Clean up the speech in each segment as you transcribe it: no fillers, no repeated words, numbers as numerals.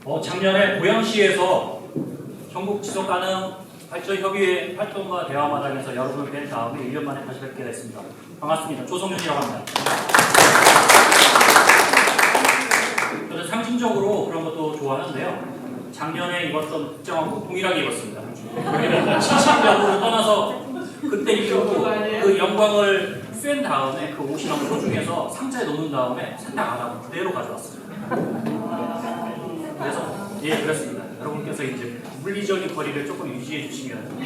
작년에 고양시에서 전국 지속가능 발전협의회 활동과 대화마당에서 여러분을 뵌 다음에 1년 만에 다시 뵙게 됐습니다. 반갑습니다. 조성윤이라고 합니다. 저는 상징적으로 그런 것도 좋아하는데요. 작년에 입었던 국정원복 동일하게 입었습니다. 70년으로 떠나서 그때 입고 그 영광을 쐴 다음에 그 옷이 너무 소중해서 상자에 넣는 다음에 세탁 안 하고 그대로 가져왔습니다. 그래서 그렇습니다. 여러분께서 이제 물리적인 거리를 조금 유지해 주시면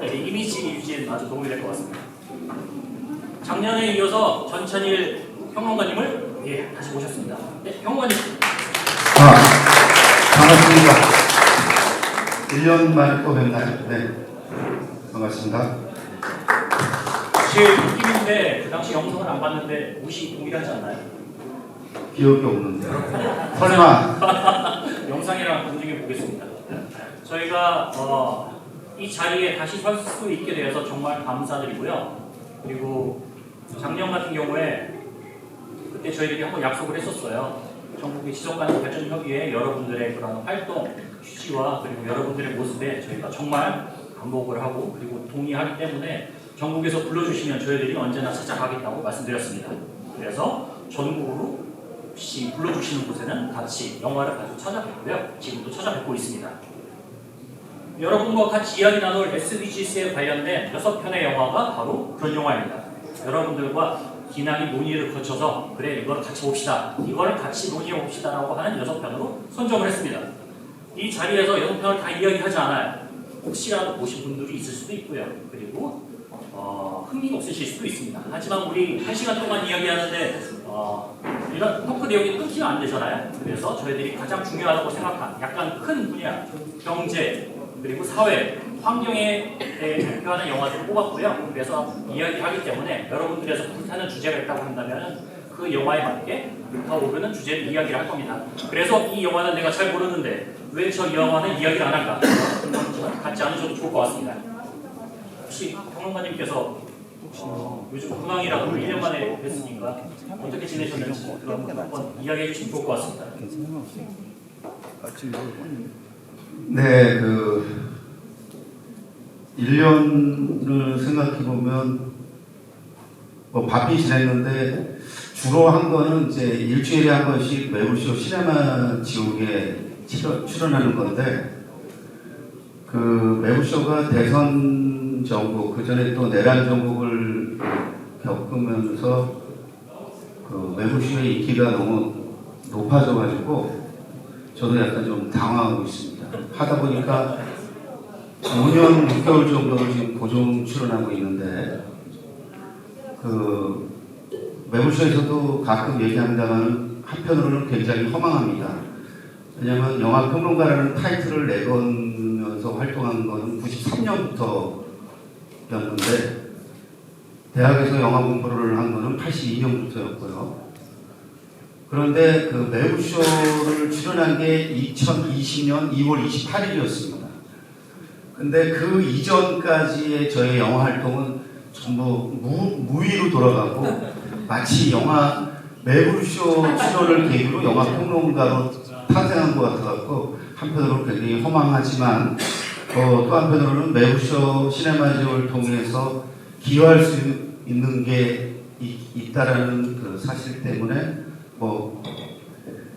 이미지 유지에 아주 도움이 될 것 같습니다. 작년에 이어서 전찬일 평론가님을 다시 모셨습니다. 네, 평론가님. 반갑습니다. 1년 만에 또 뵙나요? 네, 반갑습니다. 제 느낌인데 그 당시 영상을 안 봤는데 옷이 동일하지 않나요? 기억이 없는데. 설마. 영상이랑 검증해 보겠습니다. 저희가 이 자리에 다시 설 수 있게 되어서 정말 감사드리고요. 그리고 작년 같은 경우에 그때 저희들이 한번 약속을 했었어요. 전국의 지속가능 발전협의회 여러분들의 그런 활동 취지와 그리고 여러분들의 모습에 저희가 정말 감복을 하고 그리고 동의하기 때문에 전국에서 불러주시면 저희들이 언제나 찾아가겠다고 말씀드렸습니다. 그래서 전국으로 혹시 불러주시는 곳에는 같이 영화를 가지고 찾아뵙고요. 지금도 찾아뵙고 있습니다. 여러분과 같이 이야기 나눌 SDGs에 관련된 6편의 영화가 바로 그런 영화입니다. 여러분들과 기나긴 논의를 거쳐서 그래 이걸 같이 봅시다. 이걸 같이 논의해 봅시다 라고 하는 6편으로 선정을 했습니다. 이 자리에서 6편을 다 이야기하지 않아요. 혹시라도 보신 분들이 있을 수도 있고요. 그리고 흥미가 없으실 수도 있습니다. 하지만 우리 1시간 동안 이야기하는데 이런 토크 내용이 끊기면 안 되잖아요. 그래서 저희들이 가장 중요하다고 생각한 약간 큰 분야, 경제, 그리고 사회, 환경에 대표하는 영화들을 뽑았고요. 그래서 이야기하기 때문에 여러분들에서 불타는 주제가 있다고 한다면 그 영화에 맞게 불타오르는 주제를 이야기를 할 겁니다. 그래서 이 영화는 내가 잘 모르는데 왜 저 영화는 이야기를 안 할까? 같지 않으셔도 좋을 것 같습니다. 혹시 평론가님께서 요즘 근황이라고 1년 만에 뵀으니까 어떻게 지내셨는지 그런 거 한번 이야기해 주시면 좋을 것 같습니다. 네, 1년을 생각해보면 바삐 지냈는데 주로 한 거는 이제 일주일에 한 번씩 매불쇼 시네마 지옥에 출연하는 건데 그 매불쇼가 대선 정국, 그 전에 또 내란 정국을 겪으면서 그 매불쇼의 인기가 너무 높아져가지고 저도 약간 좀 당황하고 있습니다. 하다 보니까 5년 6개월 정도를 지금 고정 출연하고 있는데 그 매불쇼에서도 가끔 얘기합니다만 한편으로는 굉장히 허망합니다. 왜냐하면 영화평론가라는 타이틀을 내걸면서 활동한 거는 93년부터였는데 대학에서 영화 공부를 한 거는 82년부터였고요. 그런데 그 매불쇼를 출연한 게 2020년 2월 28일이었습니다. 근데 그 이전까지의 저의 영화 활동은 전부 무위로 돌아가고 마치 영화 매불쇼 출연을 계기로 영화 평론가로 탄생한 것 같아갖고 한편으로는 굉장히 허망하지만 또 한편으로는 매불쇼 시네마지오를 통해서 기여할 수 있는 게 있다라는 그 사실 때문에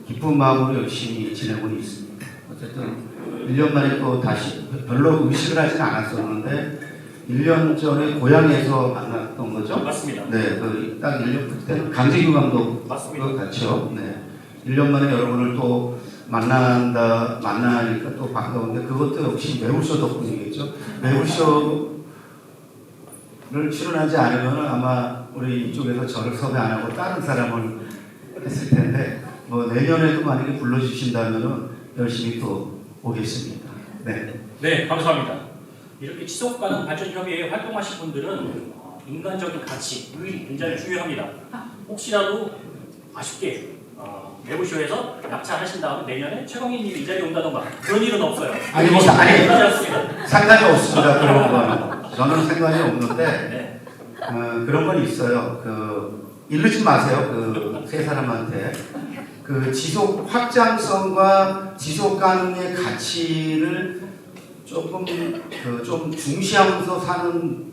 기쁜 마음으로 열심히 지내고 있습니다. 어쨌든 1년 만에 또 다시 별로 의식을 하진 않았었는데 1년 전에 고향에서 만났던 거죠? 맞습니다. 네, 딱 1년 그때는 강재규 감독 같죠. 네, 1년 만에 여러분을 또 만나니까 또 반가운데 그것도 역시 매불쇼 덕분이겠죠. 매불쇼를 출연하지 않으면 아마 우리 이쪽에서 저를 섭외 안 하고 다른 사람을 했을 텐데 내년에도 만약에 불러주신다면 열심히 또 오겠습니다. 네. 네, 감사합니다. 이렇게 지속가능 발전협의회에 활동하신 분들은 인간적인 가치, 의리 굉장히 중요합니다. 혹시라도 아쉽게 매불쇼에서 낙찰하신 다음에 내년에 최광희님이 이 자리에 온다던가 그런 일은 없어요. 아니 않습니다. 상관이 없습니다. 그런 건 저는 상관이 없는데 네. 그런 건 있어요. 이러지 마세요. 세 사람한테 그 지속 확장성과 지속 가능의 가치를 조금 좀 중시하면서 사는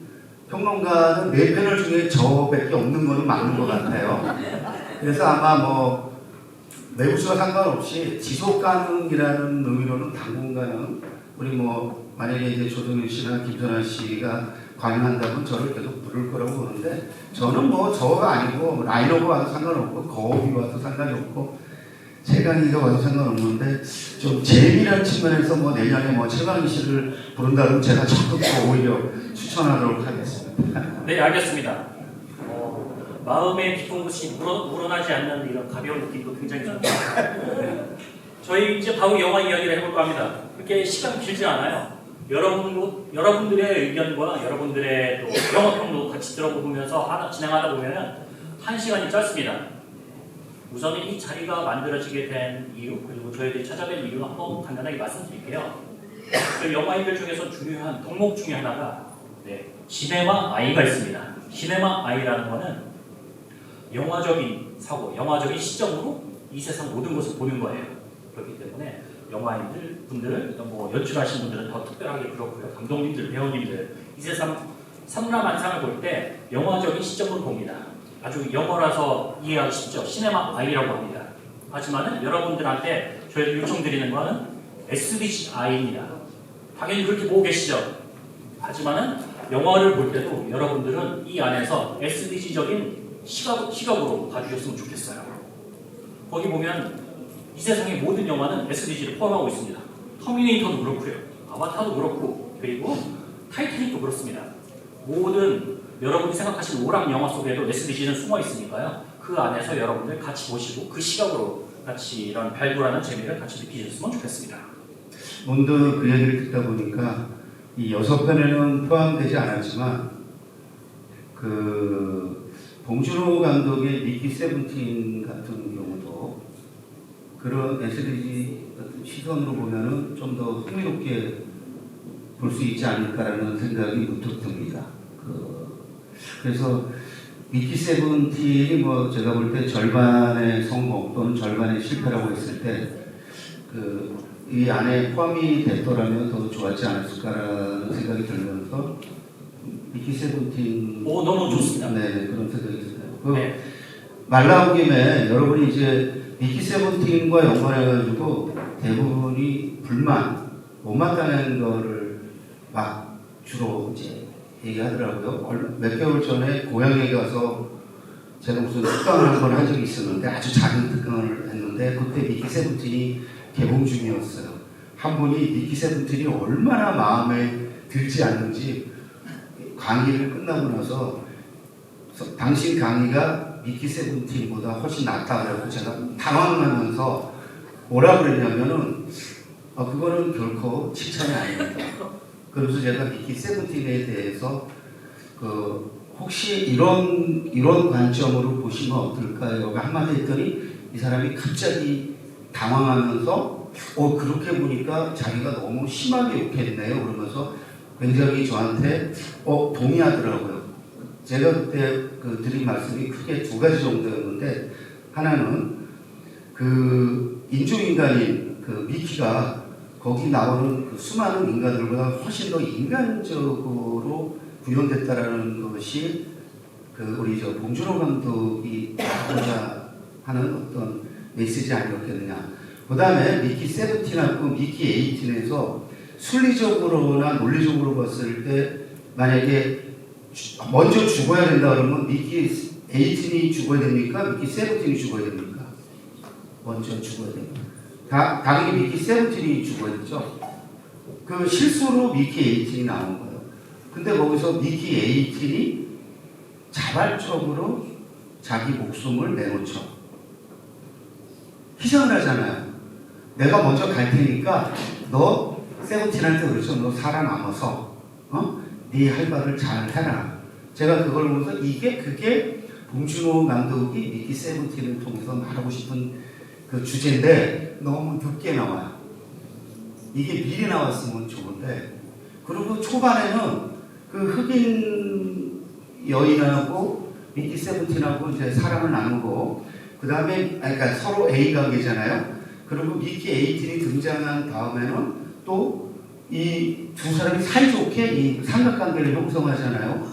평론가는 네 패널 중에 저밖에 없는 거는 맞는 것 같아요. 그래서 아마 뭐 내부수와 상관없이 지속 가능이라는 의미로는 당분간은 우리 뭐 만약에 이제 조동현 씨나 김선아 씨가 관여한다면 저를 계속 부를 거라고 보는데 저는 뭐 저가 아니고 라이너가 와도 상관없고 거업이 와도 상관이 없고 최강희가 와도 상관없는데 좀 재미난 측면에서 뭐 내년에 뭐 최강희 씨를 부른다면 제가 적극 오히려 추천하도록 하겠습니다. 네, 알겠습니다. 마음의 깊은 곳이 우러나지 않는 이런 가벼운 느낌도 굉장히 좋습니다. 네. 저희 이제 바로 영화 이야기를 해볼까 합니다. 그렇게 시간이 길지 않아요. 여러분들의 의견과 여러분들의 또 영화평도 같이 들어보면서 진행하다 보면은 1시간이 짧습니다. 우선 이 자리가 만들어지게 된 이유, 그리고 저희들이 찾아뵌 이유 한번 간단하게 말씀드릴게요. 그 영화인들 중에서 중요한 덕목 중에 하나가 시네마 아이가 있습니다. 시네마 아이라는 거는 영화적인 사고, 영화적인 시점으로 이 세상 모든 것을 보는 거예요. 그렇기 때문에 영화인들 분들, 뭐 연출하신 분들은 더 특별하게 그렇고요. 감독님들, 배우님들 이 세상 삼라만상을 볼 때 영화적인 시점으로 봅니다. 아주 영어라서 이해하기 쉽죠. 시네마 아이라고 합니다. 하지만은 여러분들한테 저희가 요청드리는 거는 SDG 아이입니다. 당연히 그렇게 보고 계시죠. 하지만은 영화를 볼 때도 여러분들은 이 안에서 SDG적인 시각으로 봐주셨으면 좋겠어요. 거기 보면 이 세상의 모든 영화는 SDG를 포함하고 있습니다. 터미네이터도 그렇고요. 아바타도 그렇고 그리고 타이타닉도 그렇습니다. 모든 여러분이 생각하시는 오락 영화 속에도 SDG는 숨어 있으니까요. 그 안에서 여러분들 같이 보시고 그 시각으로 같이 이런 발굴하는 재미를 같이 느끼셨으면 좋겠습니다. 문득 그 얘기를 듣다 보니까 이 6편에는 포함되지 않았지만 그 봉준호 감독의 미키 세븐틴 같은 경우도 그런 SDG 같은 시선으로 보면은 좀 더 흥미롭게 볼 수 있지 않을까라는 생각이 문득 듭니다. 그래서 미키 세븐틴이 뭐 제가 볼 때 절반의 성공 또는 절반의 실패라고 했을 때 이 안에 포함이 됐더라면 더 좋았지 않았을까라는 생각이 들면서 미키 세븐틴 너무 좋습니다. 네, 그런 생각이 드네요. 말 나온 김에 여러분이 이제 미키 세븐틴과 연관해가지고 대부분이 불만, 못마땅한 거를 막 주로 이제 얘기하더라고요. 몇 개월 전에 고향에 가서 제가 무슨 특강을 한번 한 적이 있었는데 아주 작은 특강을 했는데 그때 미키 세븐틴이 개봉 중이었어요. 한 분이 미키 세븐틴이 얼마나 마음에 들지 않는지 강의를 끝나고 나서 당신 강의가 미키 세븐틴보다 훨씬 낫다고 제가 당황하면서 뭐라 그랬냐면은 그거는 결코 칭찬이 아닙니다. 그래서 제가 미키 세븐틴에 대해서 혹시 이런 관점으로 보시면 어떨까요? 한마디 했더니 이 사람이 갑자기 당황하면서 그렇게 보니까 자기가 너무 심하게 욕했네요. 그러면서 굉장히 저한테 동의하더라고요. 제가 그때 드린 말씀이 크게 두 가지 정도였는데 하나는 그 인조인간인 그 미키가 거기 나오는 그 수많은 인간들보다 훨씬 더 인간적으로 구현됐다라는 것이 우리 봉준호 감독이 하고자 하는 어떤 메시지 아니었겠느냐. 그 다음에 미키 세븐틴하고 미키 에이틴에서 순리적으로나 논리적으로 봤을 때 만약에 먼저 죽어야 된다 그러면 미키 에이틴이 죽어야 됩니까? 미키 세븐틴이 죽어야 됩니까? 먼저 죽어야 됩니다. 당연히 미키 세븐틴이 죽어야겠죠. 그 실수로 미키 에이틴이 나온 거예요. 근데 거기서 미키 에이틴이 자발적으로 자기 목숨을 내놓죠. 희생을 하잖아요. 내가 먼저 갈 테니까 너 세븐틴한테 그러죠. 너 살아남아서 네 할 바를 잘 해라. 제가 그걸 보면서 그게 봉준호 감독이 미키 세븐틴을 통해서 말하고 싶은 그 주제인데 너무 늦게 나와요. 이게 미리 나왔으면 좋은데 그리고 초반에는 그 흑인 여인하고 미키 세븐틴하고 이제 사랑을 나누고 그 다음에 그러니까 서로 A 관계잖아요. 그리고 미키 에이틴이 등장한 다음에는 또 이 두 사람이 사이좋게 이 삼각관계를 형성하잖아요.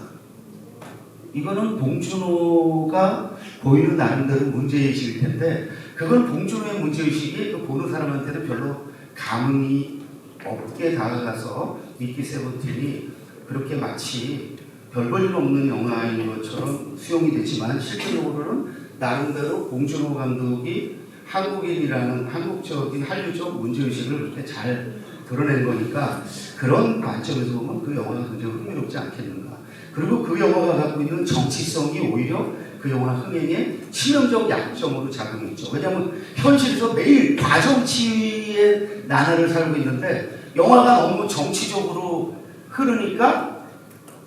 이거는 봉준호가 보이는 나름대로 문제의식일 텐데 그건 봉준호의 문제의식이 또 보는 사람한테는 별로 감흥이 없게 다가가서 미키 세븐틴이 그렇게 마치 별 볼 일 없는 영화인 것처럼 수용이 됐지만 실질적으로는 나름대로 봉준호 감독이 한국인이라는 한국적인 한류적 문제의식을 그렇게 잘 드러낸 거니까 그런 관점에서 보면 그 영화가 굉장히 흥미롭지 않겠는가. 그리고 그 영화가 갖고 있는 정치성이 오히려 그 영화 흥행에 치명적 약점으로 작용했죠. 왜냐하면 현실에서 매일 과정치의 나날을 살고 있는데 영화가 너무 정치적으로 흐르니까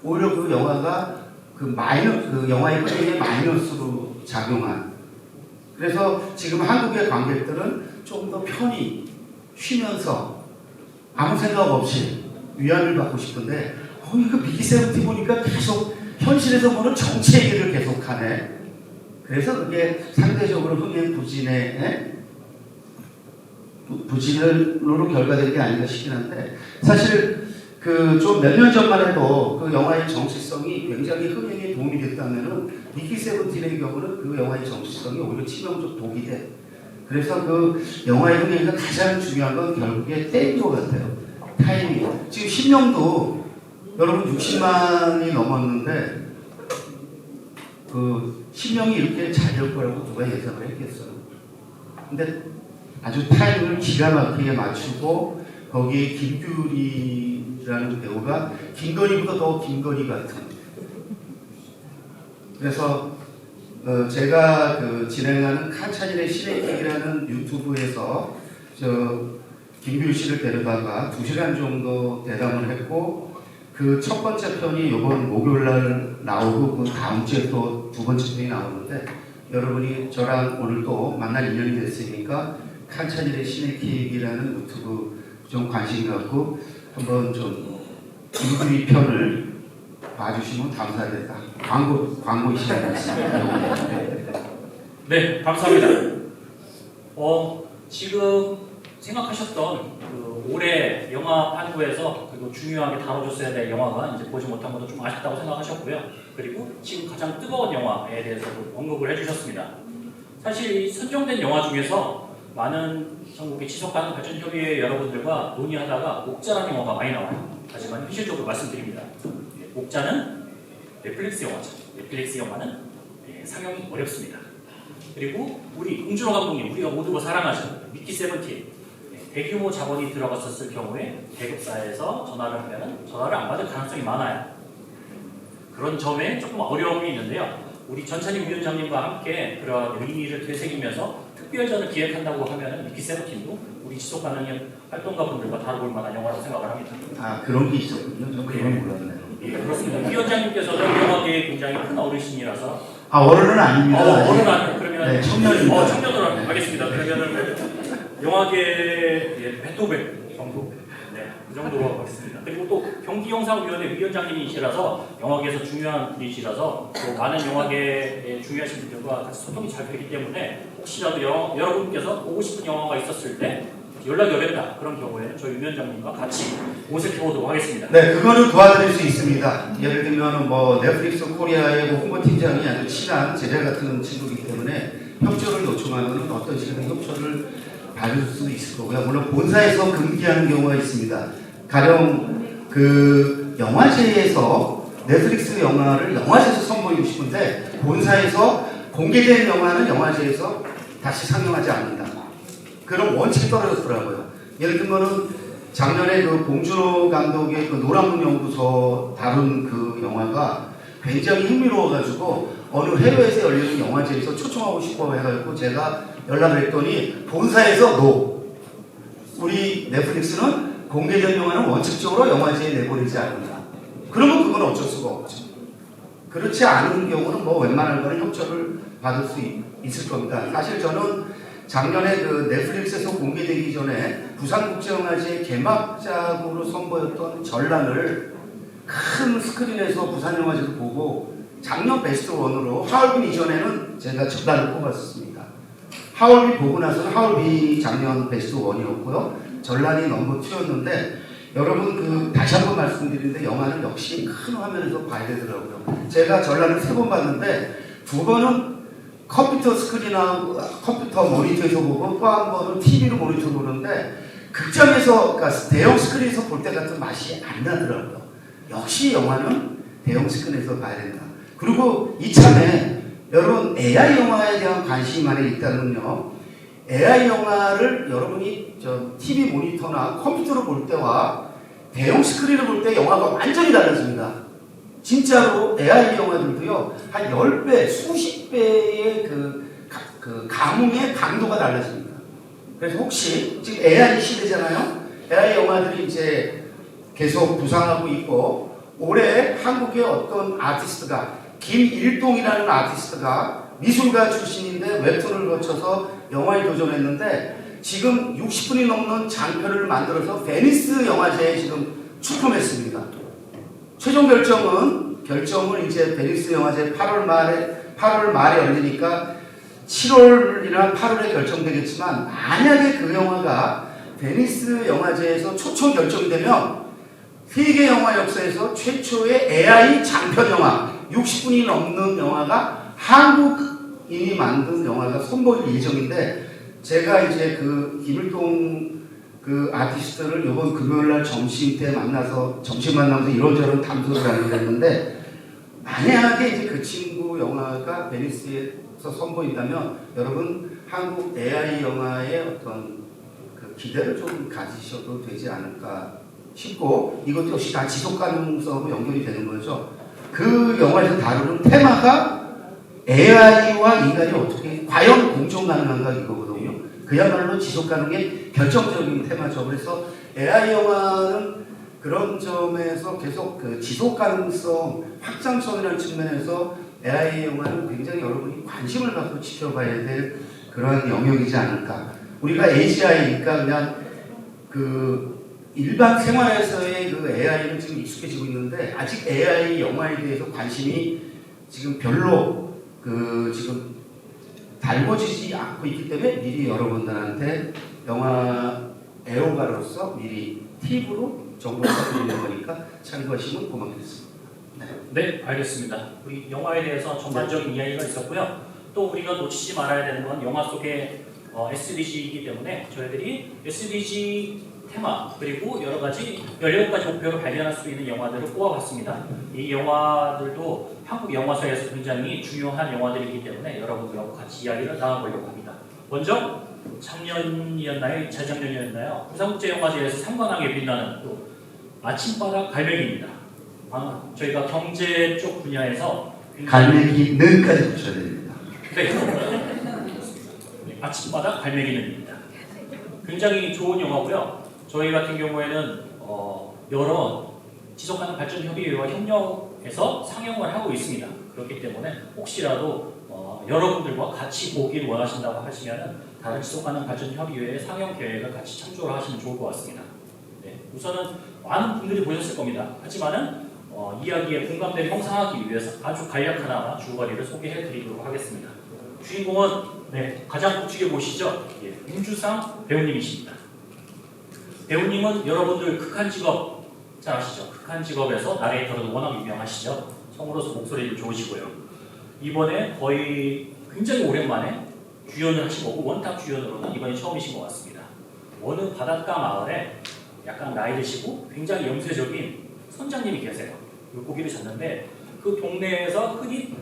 오히려 그 영화가 그 영화의 흥행에 마이너스로 작용한. 그래서 지금 한국의 관객들은 조금 더 편히 쉬면서 아무 생각 없이 위안을 받고 싶은데 이거 미키 세븐틴 보니까 계속 현실에서 보는 정치 얘기를 계속하네. 그래서 그게 상대적으로 흥행 부진으로 결과된 게 아닌가 싶긴 한데 사실 그 좀 몇 년 전만 해도 그 영화의 정치성이 굉장히 흥행에 도움이 됐다면은 미키 세븐틴의 경우는 그 영화의 정치성이 오히려 치명적 독이 돼. 그래서 그 영화의 흥행에서 가장 중요한 건 결국에 때인 것 같아요. 타이밍. 지금 신명도 여러분 60만이 넘었는데 그 신명이 이렇게 잘 될 거라고 누가 예상을 했겠어요. 근데 아주 타이밍을 기가 막히게 맞추고 거기에 김규리라는 배우가 김건희보다 더 김건희 같은. 그래서 제가 그 진행하는 칸차진의 시네킥이라는 유튜브에서 김규리 씨를 데려다가 2시간 정도 대담을 했고 그 첫 번째 편이 이번 목요일날 나오고 그 다음 주에 또 두 번째 편이 나오는데 여러분이 저랑 오늘 또 만날 인연이 됐으니까 칸차진의 시네킥이라는 유튜브 좀 관심 갖고 한번 좀 김규리 편을 봐주시면 감사하겠다. 광고 시작하겠습니다. 네, 감사합니다. 지금 생각하셨던 그 올해 영화 판구에서 그리고 중요하게 다뤄줬어야 될 영화가 이제 보지 못한 것도 좀 아쉽다고 생각하셨고요. 그리고 지금 가장 뜨거운 영화에 대해서도 언급을 해주셨습니다. 사실 이 선정된 영화 중에서 많은 전국의 지속가능 발전협의회 여러분들과 논의하다가 옥자라는 영화가 많이 나와요. 하지만 현실적으로 말씀드립니다. 옥자는 넷플릭스 영화죠. 넷플릭스 영화는 상영이 어렵습니다. 그리고 우리 봉준호 감독님, 우리가 모두가 사랑하시는 미키 세븐틴, 대규모 자본이 들어갔었을 경우에 대급사에서 전화를 하면 전화를 안 받을 가능성이 많아요. 그런 점에 조금 어려움이 있는데요. 우리 전찬희 위원장님과 함께 그런 의미를 되새기면서 특별전을 기획한다고 하면 미키 세븐틴도 우리 지속가능 활동가분들과 다뤄볼 만한 영화라고 생각을 합니다. 아, 그런 게 있었군요. 저 그건 몰랐네요. 예, 그렇습니다. 위원장님께서는 영화계에 굉장히 큰 어르신이라서 어른은 아닙니다. 어른 아니요. 그러면 네, 청년입니다. 청년으로 알겠습니다. 그러면은 영화계 베토벤 정도, 그 정도로 하겠습니다. 그리고 또 경기영상위원회 위원장님이시라서 영화계에서 중요한 분이시라서 또 많은 영화계에 중요하신 분들과 같이 소통이 잘 되기 때문에 혹시라도 여러분께서 보고 싶은 영화가 있었을 때 연락이 어렵다 그런 경우에는 저희 위원장님과 같이 모색해 보도록 하겠습니다. 네, 그거는 도와드릴 수 있습니다. 예를 들면 뭐 넷플릭스 코리아의 홍보팀장이 아주 친한 제자 같은 친구이기 때문에 협조를 요청하면 어떤 식으로 협조를 받을 수도 있을 거고요. 물론 본사에서 금기하는 경우가 있습니다. 가령 그 영화제에서 넷플릭스 영화를 영화제에서 선보이고 싶은데 본사에서 공개된 영화는 영화제에서 다시 상영하지 않는다. 그런 원칙이 떨어졌더라고요. 예를 들면은 작년에 그 봉준호 감독의 그 노란문 연구소 다룬 그 영화가 굉장히 흥미로워가지고 어느 해외에서 열리는 영화제에서 초청하고 싶어 해가지고 제가 연락을 했더니 본사에서 우리 넷플릭스는 공개된 영화는 원칙적으로 영화제에 내보내지 않는다. 그러면 그건 어쩔 수가 없죠. 그렇지 않은 경우는 뭐 웬만한 거는 협조를 받을 수 있을 겁니다. 사실 저는 작년에 그 넷플릭스에서 공개되기 전에 부산국제영화제 개막작으로 선보였던 전란을 큰 스크린에서 부산영화제도 보고 작년 베스트 원으로 하얼빈 이전에는 제가 전란을 뽑았었습니다. 하얼비 보고 나서는 하얼비 작년 베스트 1이었고요. 전란이 넘버 2였는데 여러분 그 다시 한번 말씀드리는데 영화는 역시 큰 화면에서 봐야 되더라고요. 제가 전란을 3번 봤는데 2번은 컴퓨터 스크린하고 컴퓨터 모니터에서 보고 또 한 번은 TV로 모니터 보는데 극장에서 그러니까 대형 스크린에서 볼 때 같은 맛이 안 나더라고요. 역시 영화는 대형 스크린에서 봐야 된다. 그리고 이참에 여러분 AI 영화에 대한 관심이 많이 있다면요. AI 영화를 여러분이 TV 모니터나 컴퓨터로 볼 때와 대형 스크린을 볼 때 영화가 완전히 달라집니다. 진짜로 AI 영화들도요, 한 10배, 수십 배의 그 감흥의 강도가 달라집니다. 그래서 혹시, 지금 AI 시대잖아요? AI 영화들이 이제 계속 부상하고 있고, 올해 한국의 어떤 아티스트가, 김일동이라는 아티스트가 미술가 출신인데 웹툰을 거쳐서 영화에 도전했는데, 지금 60분이 넘는 장편을 만들어서 베니스 영화제에 지금 출품했습니다. 최종 결정을 이제 베니스 영화제 8월 말에 열리니까 7월이나 8월에 결정되겠지만, 만약에 그 영화가 베니스 영화제에서 초청 결정되면 세계 영화 역사에서 최초의 AI 장편 영화, 60분이 넘는 영화가 한국인이 만든 영화가 선보일 예정인데, 제가 이제 그 김일동 그 아티스트를 이번 금요일날 점심 만나면서 이런저런 탐구를 하려고 했는데, 만약에 이제 그 친구 영화가 베니스에서 선보인다면 여러분 한국 AI 영화의 어떤 그 기대를 좀 가지셔도 되지 않을까 싶고, 이것도 역시 다 지속 가능성으로 연결이 되는 거죠. 그 영화에서 다루는 테마가 AI와 인간이 어떻게 과연 공존 가능한가 이거거든요. 그야말로 지속 가능의 결정적인 테마죠. 그래서 AI 영화는 그런 점에서 계속 그 지속 가능성 확장성이라는 측면에서 AI 영화는 굉장히 여러분이 관심을 갖고 지켜봐야 될 그러한 영역이지 않을까. 우리가 AGI니까 그냥 그 일반 생활에서의 그 AI는 지금 익숙해지고 있는데, 아직 AI 영화에 대해서 관심이 지금 별로 지금 달궈지지 않고 있기 때문에 미리 여러분들한테 영화 애호가로서 미리 팁으로 정보를 드리는 거니까 참고하시면 고맙겠습니다. 네, 알겠습니다. 우리 영화에 대해서 전반적인 이야기가 있었고요. 또 우리가 놓치지 말아야 되는 건 영화 속의 SDG이기 때문에 저희들이 SDG 테마 그리고 여러 가지 17가지 목표를 발견할 수 있는 영화들을 뽑아봤습니다. 이 영화들도 한국 영화사에서 굉장히 중요한 영화들이기 때문에 여러분들하고 같이 이야기를 나눠보려고 합니다. 먼저 작년이었나요? 재작년이었나요? 부산국제영화제에서 상관하게 빛나는 또 아침바다 갈매기입니다. 저희가 경제 쪽 분야에서 갈매기는까지 붙여야 됩니다. 네, 아침바다 갈매기는입니다. 굉장히 좋은 영화고요. 저희 같은 경우에는 여러 지속가능 발전 협의회와 협력해서 상영을 하고 있습니다. 그렇기 때문에 혹시라도 여러분들과 같이 보기를 원하신다고 하시면 다른 지속가능 발전 협의회의 상영 계획을 같이 참조를 하시면 좋을 것 같습니다. 네, 우선은 많은 분들이 보셨을 겁니다. 하지만은 이야기에 공감대를 형성하기 위해서 아주 간략하나마 줄거리를 소개해드리도록 하겠습니다. 주인공은 가장 우측에 보시죠? 윤주상 배우님이십니다. 배우님은 여러분들 극한직업 잘 아시죠? 극한직업에서 나레이터로 워낙 유명하시죠? 성우로서 목소리도 좋으시고요. 이번에 거의 굉장히 오랜만에 주연을 하신 거고, 원탑 주연으로는 이번이 처음이신 것 같습니다. 어느 바닷가 마을에 약간 나이 드시고 굉장히 염세적인 선장님이 계세요. 물고기를 잡는데 그 동네에서 흔히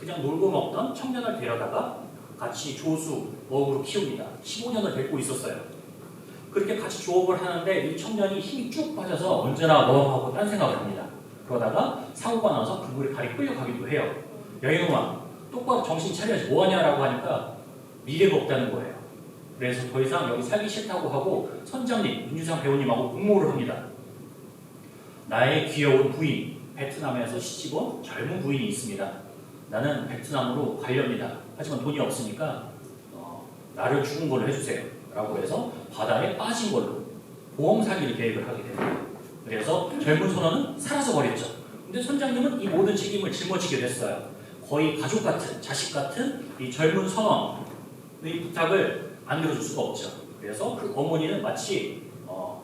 그냥 놀고 먹던 청년을 데려다가 같이 조수, 어업으로 키웁니다. 15년을 데리고 있었어요. 그렇게 같이 조업을 하는데 이 청년이 힘이 쭉 빠져서 언제나 뭐하고 딴 생각을 합니다. 그러다가 사고가 나서 그물에 발이 끌려가기도 해요. 여행왕, 똑바로 정신 차려야지 뭐하냐라고 하니까 미래가 없다는 거예요. 그래서 더 이상 여기 살기 싫다고 하고 선장님, 윤주상 배우님하고 공모를 합니다. 나의 귀여운 부인, 베트남에서 시집온 젊은 부인이 있습니다. 나는 베트남으로 가렵니다. 하지만 돈이 없으니까 나를 죽은 걸로 해주세요. 라고 해서 바다에 빠진 걸로 보험 사기를 계획을 하게 됩니다. 그래서 젊은 선원은 사라져 버렸죠. 근데 선장님은 이 모든 책임을 짊어지게 됐어요. 거의 가족 같은, 자식 같은 이 젊은 선원, 근데 이 부탁을 안 들어줄 수가 없죠. 그래서 그 어머니는 마치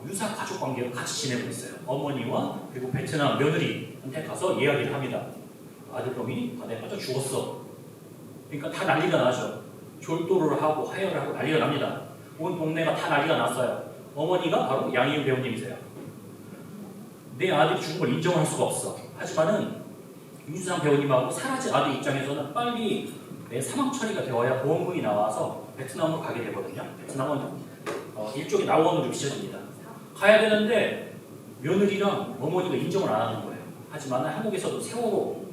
유사 가족 관계로 같이 지내고 있어요. 어머니와 그리고 베트남 며느리한테 가서 이야기를 합니다. 아들놈이 바다에 빠져 죽었어. 그러니까 다 난리가 나죠. 졸도를 하고 하혈을 하고 난리가 납니다. 온 동네가 다 난리가 났어요. 어머니가 바로 양희은 배우님이세요. 내 아들이 죽은 걸 인정할 수가 없어. 하지만은 윤수상 배우님하고 사라진 아들 입장에서는 빨리 내 사망 처리가 되어야 보험금이 나와서 베트남으로 가게 되거든요. 베트남은 일종의 낙원으로 비춰집니다. 가야 되는데 며느리랑 어머니가 인정을 안 하는 거예요. 하지만 한국에서도 세월호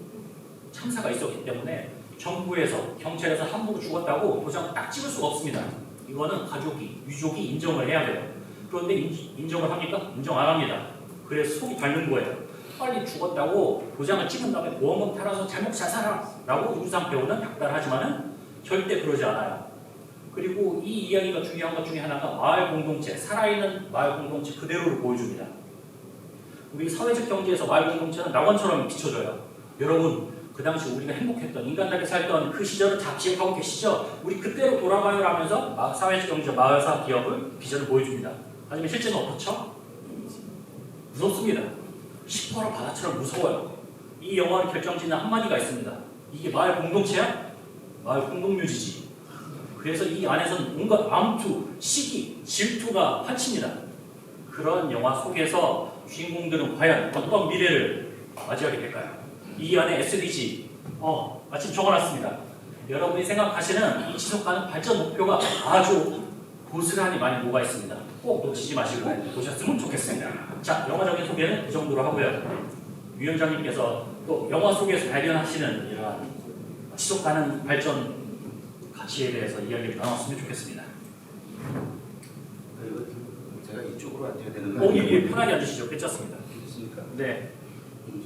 참사가 있었기 때문에 정부에서 경찰에서 함부로 죽었다고 도장 딱 찍을 수가 없습니다. 이거는 가족이, 유족이 인정을 해야 돼요. 그런데 인정을 합니까? 인정 안 합니다. 그래서 속이 닳는 거예요. 빨리 죽었다고 도장을 찍은 다음에 보험금 팔아서 잘 먹고 잘 살아 라고 윤상 배우는 닥달하지만은 절대 그러지 않아요. 그리고 이 이야기가 중요한 것 중에 하나가 마을 공동체, 살아있는 마을 공동체 그대로를 보여줍니다. 우리 사회적 경제에서 마을 공동체는 낙원처럼 비춰져요. 여러분, 그 당시 우리가 행복했던, 인간답게 살던 그 시절을 다 기억하고 계시죠? 우리 그때로 돌아가요 라면서 사회적 경제, 마을사 기업을 비전을 보여줍니다. 하지만 실제는 어떻죠? 무섭습니다. 10% 바다처럼 무서워요. 이 영화를 결정짓는 한마디가 있습니다. 이게 마을 공동체야? 마을 공동묘지지. 그래서 이 안에서는 온갖 암투, 시기, 질투가 판칩니다. 그런 영화 속에서 주인공들은 과연 어떤 미래를 맞이하게 될까요? 이 안에 SDG, 마침 적어놨습니다. 여러분이 생각하시는 이 지속가능 발전 목표가 아주 고스란히 많이 녹아 있습니다. 꼭 놓치지 마시고 보셨으면 좋겠습니다. 자, 영화적인 소개는 이 정도로 하고요. 위원장님께서 또 영화 속에서 발견하시는 이러한 지속가능 발전 가치에 대해서 이야기를 나눴으면 좋겠습니다. 제가 이쪽으로 앉아야 되는 거 아니에요? 예, 편하게 앉으시죠. 괜찮습니다. 됐습니까? 네.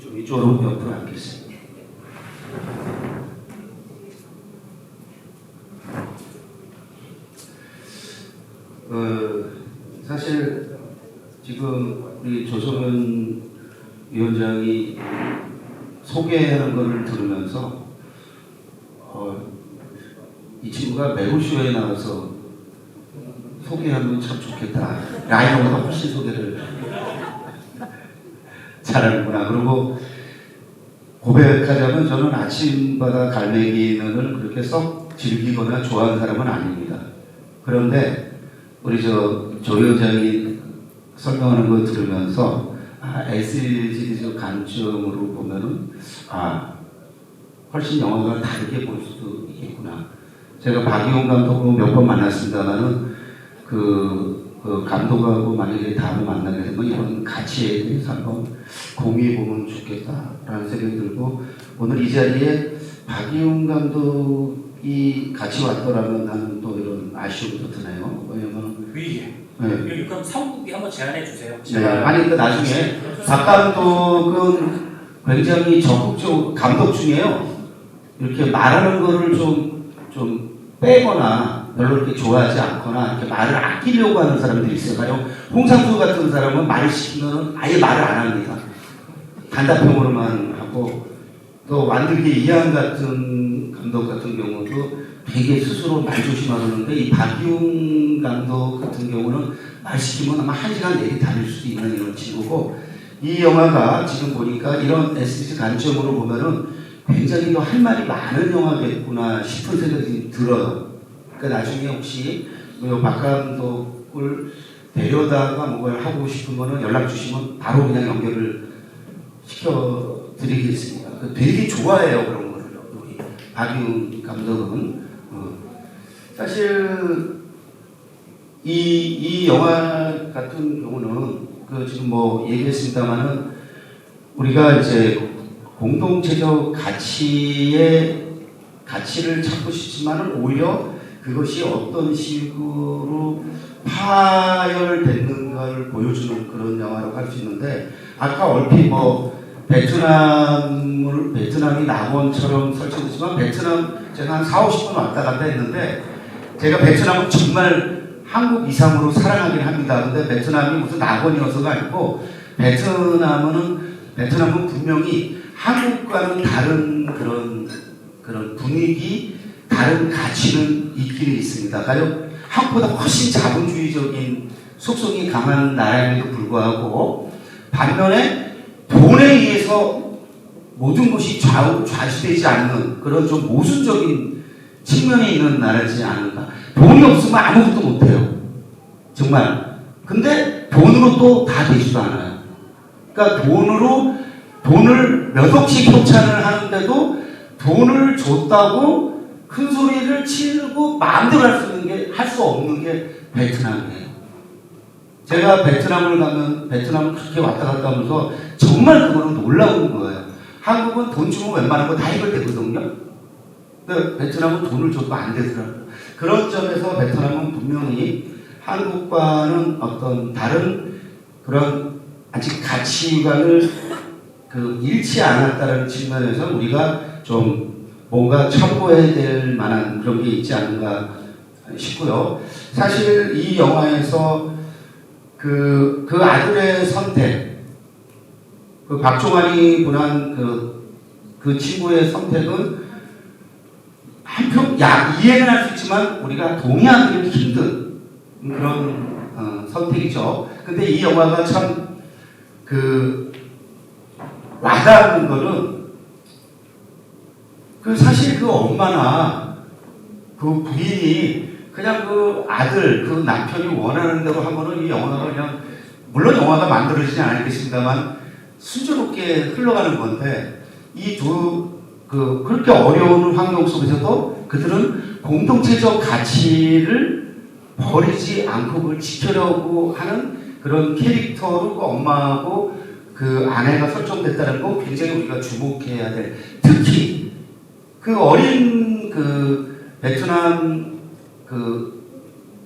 좀 이쪽으로 옆으로 앉겠습니다. 사실 지금 우리 조성현 위원장이 소개하는 것을 들으면서 이 친구가 매부쇼에 나와서 소개하면 참 좋겠다. 라이너보다 훨씬 소개를 잘하는구나. 그리고 고백하자면 저는 아침바다 갈매기는을 그렇게 썩 즐기거나 좋아하는 사람은 아닙니다. 그런데 우리 조 위원장이 설명하는 거 들으면서 SDG 관점으로 보면은 훨씬 영화가 다르게 볼 수도 있겠구나. 제가 박이용 감독으로 몇 번 만났습니다만은 그 감독하고 만약에 다음에 만나게 되면 이런 가치에 대해서 한번 공유해 보면 좋겠다라는 생각이 들고, 오늘 이 자리에 박이용 감독이 같이 왔더라면 하는 또 이런 아쉬움도 드네요. 왜냐면 네. 그럼 상국이 한번 제안해 주세요. 네. 아니 나중에 박 감독은 굉장히 적극적 감독 중에요. 이렇게 말하는 거를 좀 빼거나 별로 이렇게 좋아하지 않거나 이렇게 말을 아끼려고 하는 사람들이 있어요. 가령 홍상수 같은 사람은 말을 시키면 아예 말을 안 합니다. 단답형으로만 하고, 또 완득이 이한 같은 감독 같은 경우도 되게 스스로 말 조심하는데, 이 박이용 감독 같은 경우는 말 시키면 아마 1시간 내리 다닐 수도 있는 이런 친구고, 이 영화가 지금 보니까 이런 SDG 관점으로 보면은 굉장히 더 할 말이 많은 영화겠구나 싶은 생각이 들어요. 그러니까 나중에 혹시 박 감독을 데려다가 뭘 하고 싶으면 연락 주시면 바로 그냥 연결을 시켜드리겠습니다. 되게 좋아해요, 그런 거를. 우리 박이용 감독은. 사실 이 영화 같은 경우는 지금 얘기했습니다만은 우리가 이제 공동체적 가치를 찾고 싶지만은 오히려 그것이 어떤 식으로 파열됐는가를 보여주는 그런 영화라고 할 수 있는데, 아까 얼핏 베트남이 낙원처럼 설정됐지만 베트남 제가 한 40, 50분 왔다 갔다 했는데, 제가 베트남은 정말 한국 이상으로 사랑하긴 합니다. 근데 베트남이 무슨 낙원이어서가 아니고, 베트남은 분명히 한국과는 다른 그런 분위기, 다른 가치는 있기는 있습니다. 가령 한국보다 훨씬 자본주의적인 속성이 강한 나라임에도 불구하고 반면에 돈에 의해서 모든 것이 좌지되지 않는 그런 좀 모순적인 측면이 있는 나라지 않을까. 돈이 없으면 아무것도 못해요. 정말. 근데 돈으로 또 다 되지도 않아요. 그러니까 돈을 몇 억씩 협찬을 하는데도 돈을 줬다고 큰 소리를 치고 마음대로 할 수 없는 게 베트남이에요. 제가 베트남을 가면 베트남을 그렇게 왔다 갔다 하면서 정말 그거는 놀라운 거예요. 한국은 돈 주면 웬만한 거 다 해결되거든요. 근데 베트남은 돈을 줘도 안 되더라고요. 그런 점에서 베트남은 분명히 한국과는 어떤 다른 그런 아직 가치관을 잃지 않았다는 측면에서 우리가 좀 뭔가 참고해야 될 만한 그런 게 있지 않은가 싶고요. 사실 이 영화에서 그 아들의 선택, 그 박종환이 보는 그 친구의 선택은 한편 이해는 할 수 있지만 우리가 동의하기는 힘든 그런 선택이죠. 근데 이 영화가 참 와닿는 거는 사실 그 엄마나 그 부인이 그냥 그 아들, 그 남편이 원하는 대로 하면은 이 영화가 그냥 물론 영화가 만들어지지 않겠습니다만 순조롭게 흘러가는 건데 그렇게 어려운 환경 속에서도 그들은 공동체적 가치를 버리지 않고 그걸 지키려고 하는 그런 캐릭터로 그 엄마하고 그 아내가 설정됐다는 거 굉장히 우리가 주목해야 돼. 특히 그 어린 베트남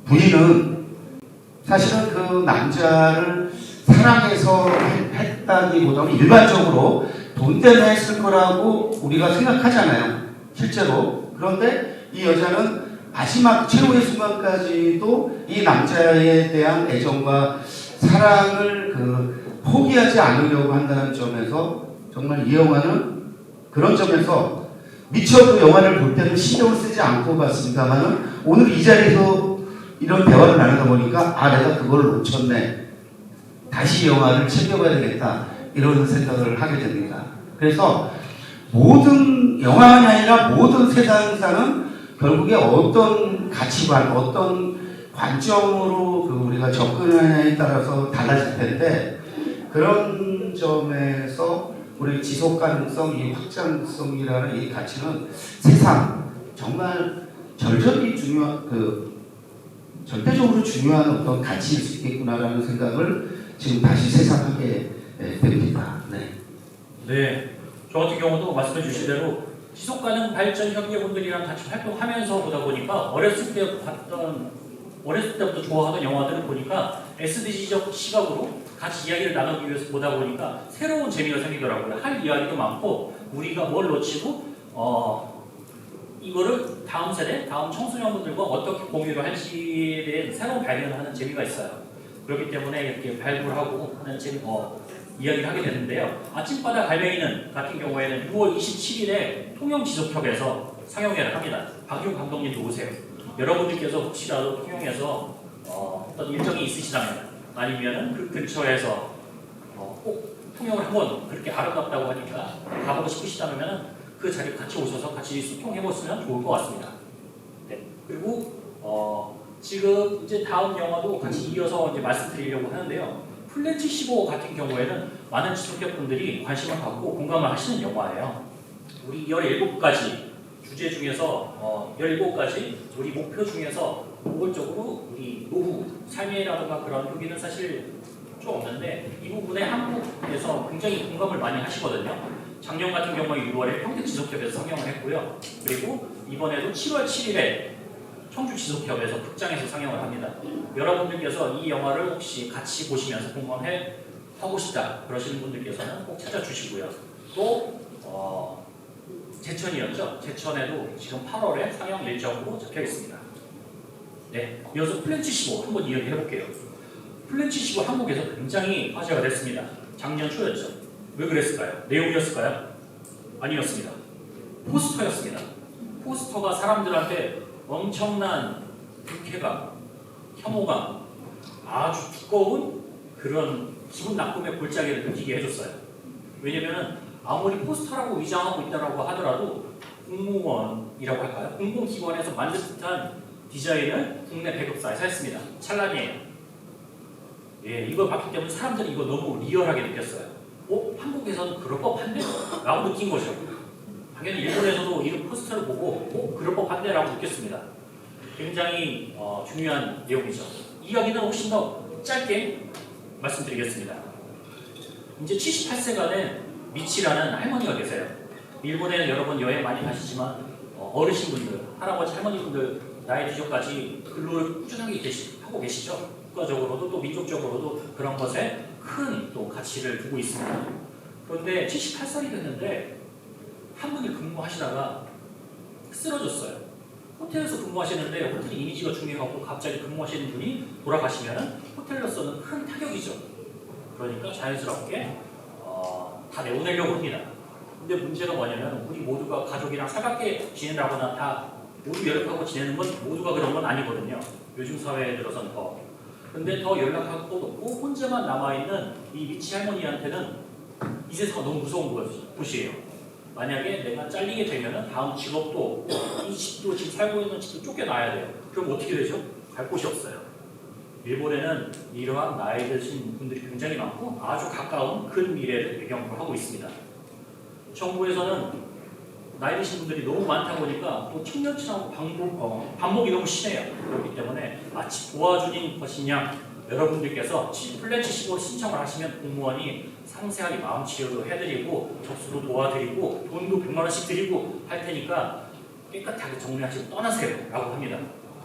부인은 사실은 그 남자를 사랑해서 했다기보다는 일반적으로 돈 때문에 했을 거라고 우리가 생각하잖아요. 실제로. 그런데 이 여자는 마지막 최후의 순간까지도 이 남자에 대한 애정과 사랑을 포기하지 않으려고 한다는 점에서 정말 이 영화는 그런 점에서 미처 그 영화를 볼 때는 신경을 쓰지 않고 봤습니다만은 오늘 이 자리에서 이런 대화를 나누다 보니까 내가 그걸 놓쳤네. 다시 이 영화를 챙겨봐야 되겠다. 이런 생각을 하게 됩니다. 그래서 모든 영화만이 아니라 모든 세상사는 결국에 어떤 가치관, 어떤 관점으로 우리가 접근하느냐에 따라서 달라질 텐데 그런 점에서 우리 지속 가능성, 이 확장성이라는 이 가치는 세상 정말 절대적으로 중요한 어떤 가치일 수 있겠구나라는 생각을 지금 다시 새삼하게 됩니다. 네. 저 같은 경우도 말씀해 주신 대로 지속가능 발전 협의회분들이랑 같이 활동하면서 보다 보니까 어렸을 때부터 좋아하던 영화들을 보니까 SDG적 시각으로 같이 이야기를 나누기 위해서 보다 보니까 새로운 재미가 생기더라고요. 할 이야기도 많고 우리가 뭘 놓치고 이거를 다음 세대, 다음 청소년분들과 어떻게 공유를 할지에 대한 새로운 발견을 하는 재미가 있어요. 그렇기 때문에 이렇게 발굴하고 하는 이야기를 하게 되는데요. 아침바다 갈매기는 같은 경우에는 6월 27일에 통영지속협에서 상영회를 합니다. 박용 감독님도 오세요. 여러분들께서 혹시라도 통영에서 어떤 일정이 있으시다면 아니면은 그 근처에서 꼭 통영을 한번 그렇게 아름답다고 하니까 가보고 싶으시다면 그 자리에 같이 오셔서 같이 소통해보시면 좋을 것 같습니다. 네. 그리고 지금 이제 다음 영화도 같이 이어서 이제 말씀드리려고 하는데요. 플랜치 15 같은 경우에는 많은 지속협분들이 관심을 갖고 공감을 하시는 영화예요. 우리 17가지 주제 중에서 17가지 우리 목표 중에서 노골적으로 우리 노후, 삶이라든가 그런 여기는 사실 좀 없는데 이 부분에 한국에서 굉장히 공감을 많이 하시거든요. 작년 같은 경우에 6월에 평택지속협에서 상영을 했고요. 그리고 이번에도 7월 7일에 청주지속협에서 극장에서 상영을 합니다. 여러분들께서 이 영화를 혹시 같이 보시면서 공감해 하고 싶다 그러시는 분들께서는 꼭 찾아주시고요. 또 제천이었죠. 제천에도 지금 8월에 상영 일정으로 잡혀 있습니다. 네, 이어서 플랜치 15 한번 이야기해 볼게요. 플랜치 15 한국에서 굉장히 화제가 됐습니다. 작년 초였죠. 왜 그랬을까요? 내용이었을까요? 아니었습니다. 포스터였습니다. 포스터가 사람들한테 엄청난 불쾌감, 혐오감, 아주 두꺼운 그런 기분 나쁨의 골짜기를 느끼게 해줬어요. 왜냐면은 아무리 포스터라고 위장하고 있다라고 하더라도 공무원이라고 할까요? 공공기관에서 만든 듯한 디자인을 국내 배급사에서 했습니다. 찰나니에요. 예, 이걸 봤기 때문에 사람들이 이거 너무 리얼하게 느꼈어요. 한국에서는 그럴 법한데? 라고 느낀 거죠. 당연히 일본에서도 이런 포스터를 보고 그럴 법한데? 라고 느꼈습니다. 굉장히 중요한 내용이죠. 이야기는 훨씬 더 짧게 말씀드리겠습니다. 이제 78세가 된 미치라는 할머니가 계세요. 일본에는 여러분 여행 많이 가시지만 어르신분들, 할아버지, 할머니분들 나이 드셔까지 근로를 꾸준하게 하고 계시죠. 국가적으로도 또 민족적으로도 그런 것에 큰 또 가치를 두고 있습니다. 그런데 78살이 됐는데 한 분이 근무하시다가 쓰러졌어요. 호텔에서 근무하시는데 호텔 이미지가 중요하고 갑자기 근무하시는 분이 돌아가시면 호텔로서는 큰 타격이죠. 그러니까 자연스럽게 다 내보내려고 합니다. 근데 문제가 뭐냐면 우리 모두가 가족이랑 살갑게 지낸다거나 다 모두 연락하고 지내는 건 모두가 그런 건 아니거든요. 요즘 사회에 들어서는 더. 근데 더 연락하고 없고 혼자만 남아있는 이 미치 할머니한테는 이 세상은 너무 무서운 곳이에요. 만약에 내가 잘리게 되면 다음 직업도 이 집도 지금 살고 있는 집도 쫓겨나야 돼요. 그럼 어떻게 되죠? 갈 곳이 없어요. 일본에는 이러한 나이 드신 분들이 굉장히 많고 아주 가까운 큰 미래를 배경으로 하고 있습니다. 정부에서는 나이 드신 분들이 너무 많다 보니까 또 청년층하고 반복이 너무 심해요. 그렇기 때문에 마치 도와주는 것이냐 여러분들께서 플랜 75로 신청을 하시면 공무원이 상세하게 마음 치료도 해드리고 접수도 도와드리고 돈도 100만 원씩 드리고 할 테니까 깨끗하게 정리하시고 떠나세요 라고 합니다.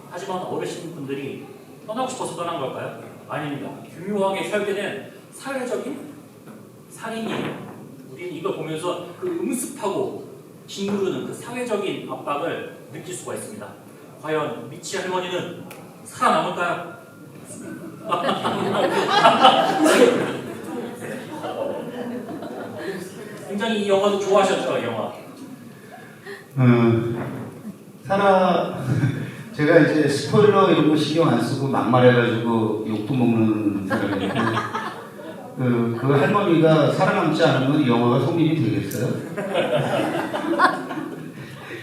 하지만 어르신분들이 떠나고 싶어서 떠난 걸까요? 아닙니다. 교묘하게 설계된 사회적인 살인이에요. 우리는 이걸 보면서 그 음습하고 짓누르는 그 사회적인 압박을 느낄 수가 있습니다. 과연 미치 할머니는 살아남을까요? 굉장히 이 영화도 좋아하셨죠, 이 영화? 제가 이제 스포일러 이런 거 신경 안 쓰고 막말해가지고 욕도 먹는 사람인데 그 할머니가 살아남지 않으면 이 영화가 성립이 되겠어요?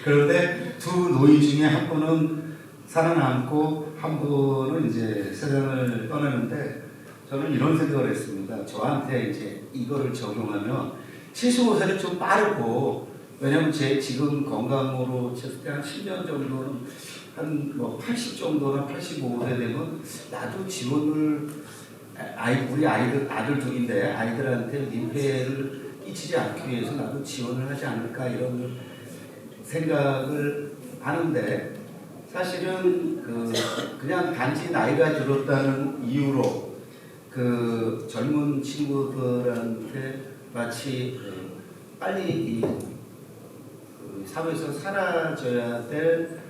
그런데 두 노인 중에 한 분은 살아남고 한 분은 이제 세상을 떠나는데 저는 이런 생각을 했습니다. 저한테 이제 이거를 적용하면 75세는 좀 빠르고 왜냐면 제 지금 건강으로 쳤을 때 한 10년 정도는 한 뭐 80 정도나 85세 되면 나도 지원을 우리 아들 둘인데 아이들한테 민폐를 끼치지 않기 위해서 나도 지원을 하지 않을까 이런 생각을 하는데 사실은 그냥 단지 나이가 들었다는 이유로 그 젊은 친구들한테 마치 빨리 이 사회에서 사라져야 될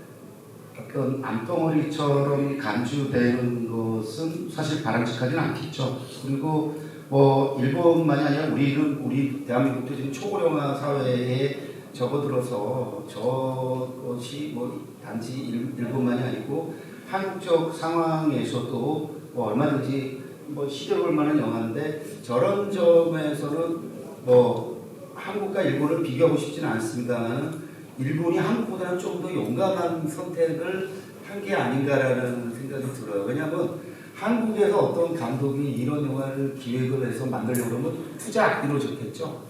어떤 암덩어리처럼 간주되는 것은 사실 바람직하지는 않겠죠. 그리고 뭐 일본만이 아니라 우리 대한민국도 지금 초고령화 사회에 접어들어서 저것이 뭐 단지 일본만이 아니고 한국적 상황에서도 뭐 얼마든지 뭐 시대볼 만한 영화인데 저런 점에서는 뭐 한국과 일본을 비교하고 싶지는 않습니다만 일본이 한국보다는 좀 더 용감한 선택을 한 게 아닌가라는 생각이 들어요. 왜냐하면 한국에서 어떤 감독이 이런 영화를 기획을 해서 만들려고 그러면 투자 이루어졌겠죠.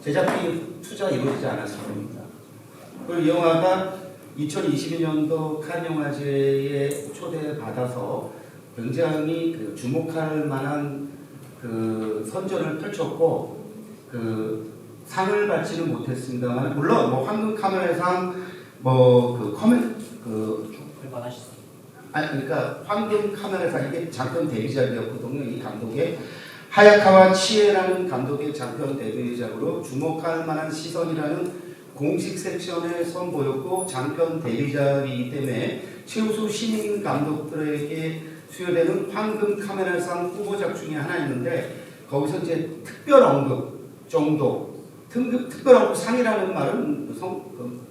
제작비 투자 이루어지지 않았을 겁니다. 그리고 이 영화가 2022년도 칸 영화제에 초대받아서 굉장히 주목할 만한 선전을 펼쳤고 상을 받지는 못했습니다만 물론 뭐 황금 카메라상 그러니까 황금 카메라상 이게 장편 데뷔작이었거든요. 이 감독의 하야카와 치에라는 감독의 장편 데뷔작으로 주목할 만한 시선이라는 공식 섹션에 선보였고 장편 데뷔작이기 때문에 최우수 신인 감독들에게 수여되는 황금 카메라상 후보작 중에 하나였는데 거기서 이제 특별 언급 정도 특별한 상이라는 말은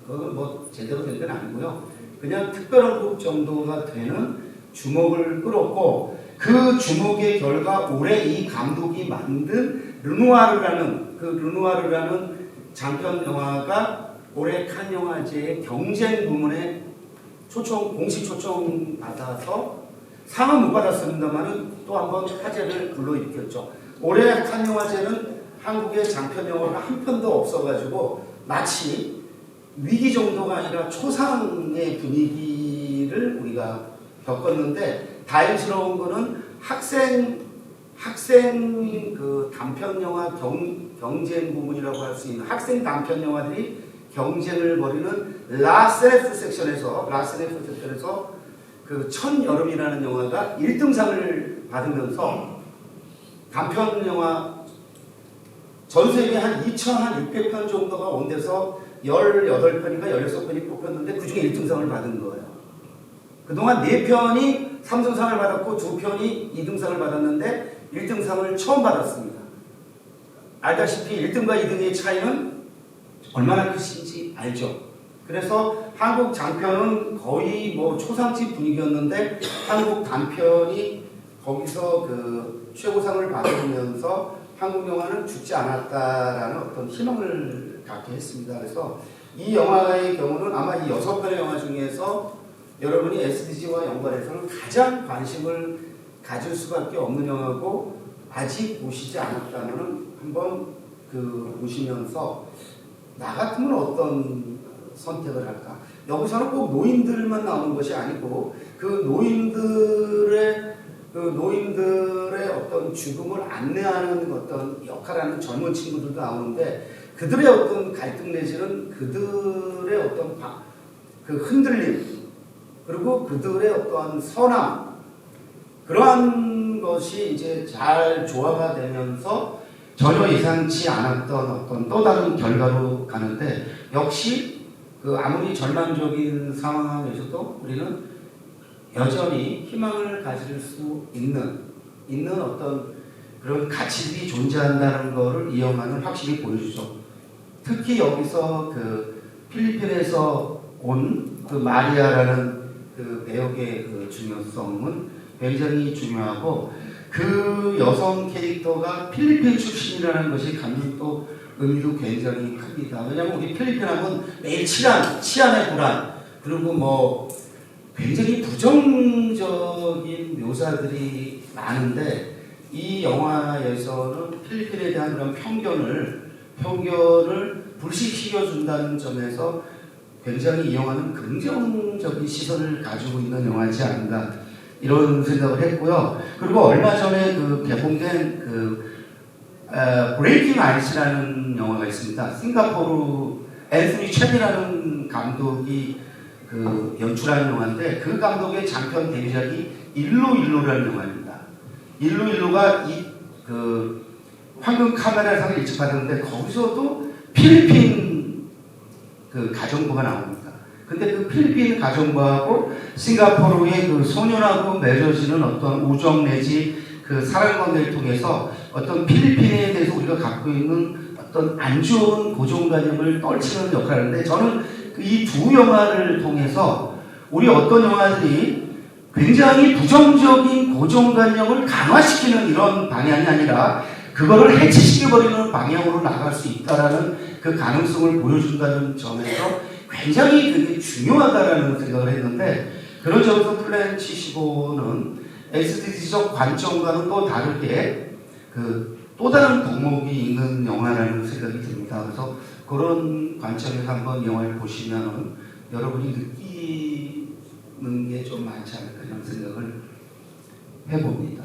그건 뭐 제대로 된 건 아니고요. 그냥 특별한 곡 정도가 되는 주목을 끌었고 그 주목의 결과 올해 이 감독이 만든 르누아르라는 장편 영화가 올해 칸 영화제의 경쟁 부문에 공식 초청 받아서 상은 못 받았습니다만은 또 한 번 화제를 불러일으켰죠. 올해 칸 영화제는 한국의 장편 영화가 한 편도 없어가지고 마치 위기 정도가 아니라 초상의 분위기를 우리가 겪었는데 다행스러운 거는 학생 그 단편 영화 경쟁 부문이라고 할 수 있는 학생 단편 영화들이 경쟁을 벌이는 라세네프 섹션에서 그 천여름이라는 영화가 1등상을 받으면서 단편 영화 전 세계 한 2,600편 정도가 온 데서 18편인가 16편이 뽑혔는데 그 중에 1등상을 받은 거예요. 그동안 4편이 3등상을 받았고 2편이 2등상을 받았는데 1등상을 처음 받았습니다. 알다시피 1등과 2등의 차이는 얼마나 크신지 알죠. 그래서 한국 장편은 거의 뭐 초상집 분위기였는데 한국 단편이 거기서 그 최고상을 받으면서 한국 영화는 죽지 않았다라는 어떤 희망을 갖게 했습니다. 그래서 이 영화의 경우는 아마 이 6편의 영화 중에서 여러분이 SDG와 연관해서는 가장 관심을 가질 수밖에 없는 영화고 아직 보시지 않았다면 한번 보시면서 나 같으면 어떤 선택을 할까? 여기서는 꼭 노인들만 나오는 것이 아니고 그 노인들의 어떤 죽음을 안내하는 어떤 역할하는 젊은 친구들도 나오는데 그들의 어떤 갈등 내지는 그들의 어떤 그 흔들림 그리고 그들의 어떤 선함 그러한 것이 이제 잘 조화가 되면서 전혀 예상치 않았던 어떤 또 다른 결과로 가는데 역시 그 아무리 절망적인 상황에서도 우리는 여전히 희망을 가질 수 있는 어떤 그런 가치들이 존재한다는 것을 이 영화는 확실히 보여주죠. 특히 여기서 그 필리핀에서 온 그 마리아라는 그 배역의 그 중요성은 굉장히 중요하고 그 여성 캐릭터가 필리핀 출신이라는 것이 갖는 또 의미도 굉장히 큽니다. 왜냐하면 우리 필리핀 하면 매일 치안의 불안 그리고 뭐 굉장히 부정적인 묘사들이 많은데 이 영화에서는 필리핀에 대한 그런 편견을 불식시켜준다는 점에서 굉장히 이 영화는 긍정적인 시선을 가지고 있는 영화이지 않나 이런 생각을 했고요. 그리고 얼마 전에 그 개봉된 브레이킹 아이스라는 영화가 있습니다. 싱가포르 앤서니 첸이라는 감독이 그 연출한 영화인데 그 감독의 장편 데뷔작이 일로일로라는 영화입니다. 일로일로가 그 황금 카메라상을 일찍 받았는데 거기서도 필리핀 그 가정부가 나옵니다. 근데 그 필리핀 가정부하고 싱가포르의 그 소년하고 맺어지는 어떤 우정 내지 그 사랑 관계를 통해서 어떤 필리핀에 대해서 우리가 갖고 있는 어떤 안 좋은 고정관념을 떨치는 역할을 하는데 저는 이 두 영화를 통해서 우리 어떤 영화들이 굉장히 부정적인 고정관념을 강화시키는 이런 방향이 아니라 그거를 해체시켜버리는 방향으로 나갈 수 있다라는 그 가능성을 보여준다는 점에서 굉장히 그게 중요하다라는 생각을 했는데 그런 점에서 플랜 75는 SDG적 관점과는 또 다르게 또 다른 덕목이 있는 영화라는 생각이 듭니다. 그래서 그런 관점에서 한번 영화를 보시면 여러분이 느끼는 게 좀 많지 않을까 이런 생각을 해봅니다.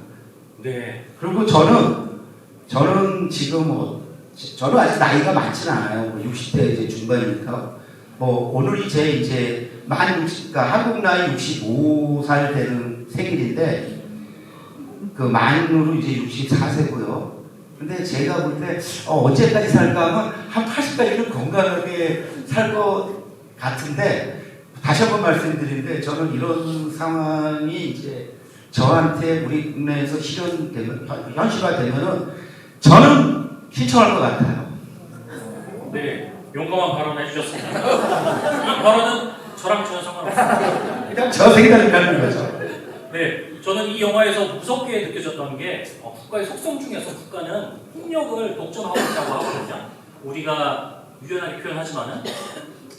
네. 그리고 저는 지금 저는 아직 나이가 많지는 않아요. 60대 이제 중반이니까. 오늘이 제 이제 그러니까 한국 나이 65살 되는 생일인데 그 만으로 이제 64세고요. 근데 제가 볼 때 언제까지 살까 하면 한 80까지는 건강하게 살 것 같은데 다시 한번 말씀드리는데 저는 이런 상황이 이제 저한테 우리 국내에서 현실화되면은 저는 신청할 것 같아요. 네, 용감한 발언을 해주셨습니다. 이 발언은 저랑 전혀 상관없습니다. 그냥 저 생각이 나는 거죠. 네, 저는 이 영화에서 무섭게 느껴졌던 게 국가의 속성 중에서 국가는 폭력을 독점하고 있다고 하거든요. 우리가 유연하게 표현하지만은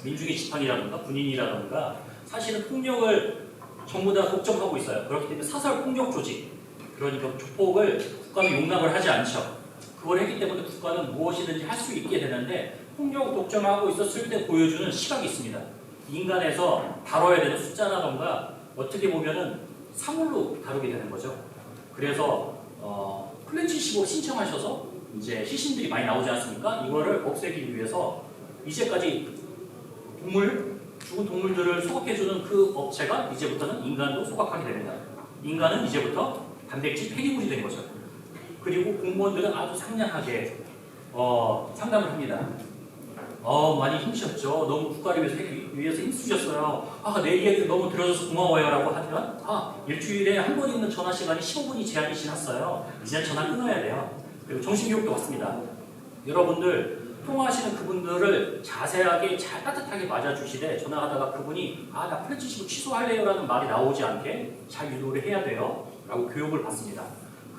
민중의 지팡이라든가 군인이라든가 사실은 폭력을 전부 다 독점하고 있어요. 그렇기 때문에 사설 폭력 조직, 그러니까 조폭을 국가는 용납을 하지 않죠. 그걸 했기 때문에 국가는 무엇이든지 할 수 있게 되는데 폭력 독점하고 있었을 때 보여주는 시각이 있습니다. 인간에서 다뤄야 되는 숫자라던가 어떻게 보면은 사물로 다루게 되는 거죠. 그래서 플랜 75 신청하셔서 이제 시신들이 많이 나오지 않습니까? 이거를 없애기 위해서 이제까지 죽은 동물들을 소각해주는 그 업체가 이제부터는 인간도 소각하게 됩니다. 인간은 이제부터 단백질 폐기물이 된 거죠. 그리고 공무원들은 아주 상냥하게 상담을 합니다. 많이 힘드셨죠? 너무 국가를 위해서 힘쓰셨어요. 내 이야기를 너무 들어줘서 고마워요 라고 하면 일주일에 한 번 있는 전화 시간이 15분이 제한이 지났어요. 이제는 전화 끊어야 돼요. 그리고 정신교육도 받습니다. 여러분들 통화하시는 그분들을 자세하게 잘 따뜻하게 맞아주시되 전화하다가 그분이 나 플랜 75 취소할래요 라는 말이 나오지 않게 잘 유도를 해야 돼요 라고 교육을 받습니다.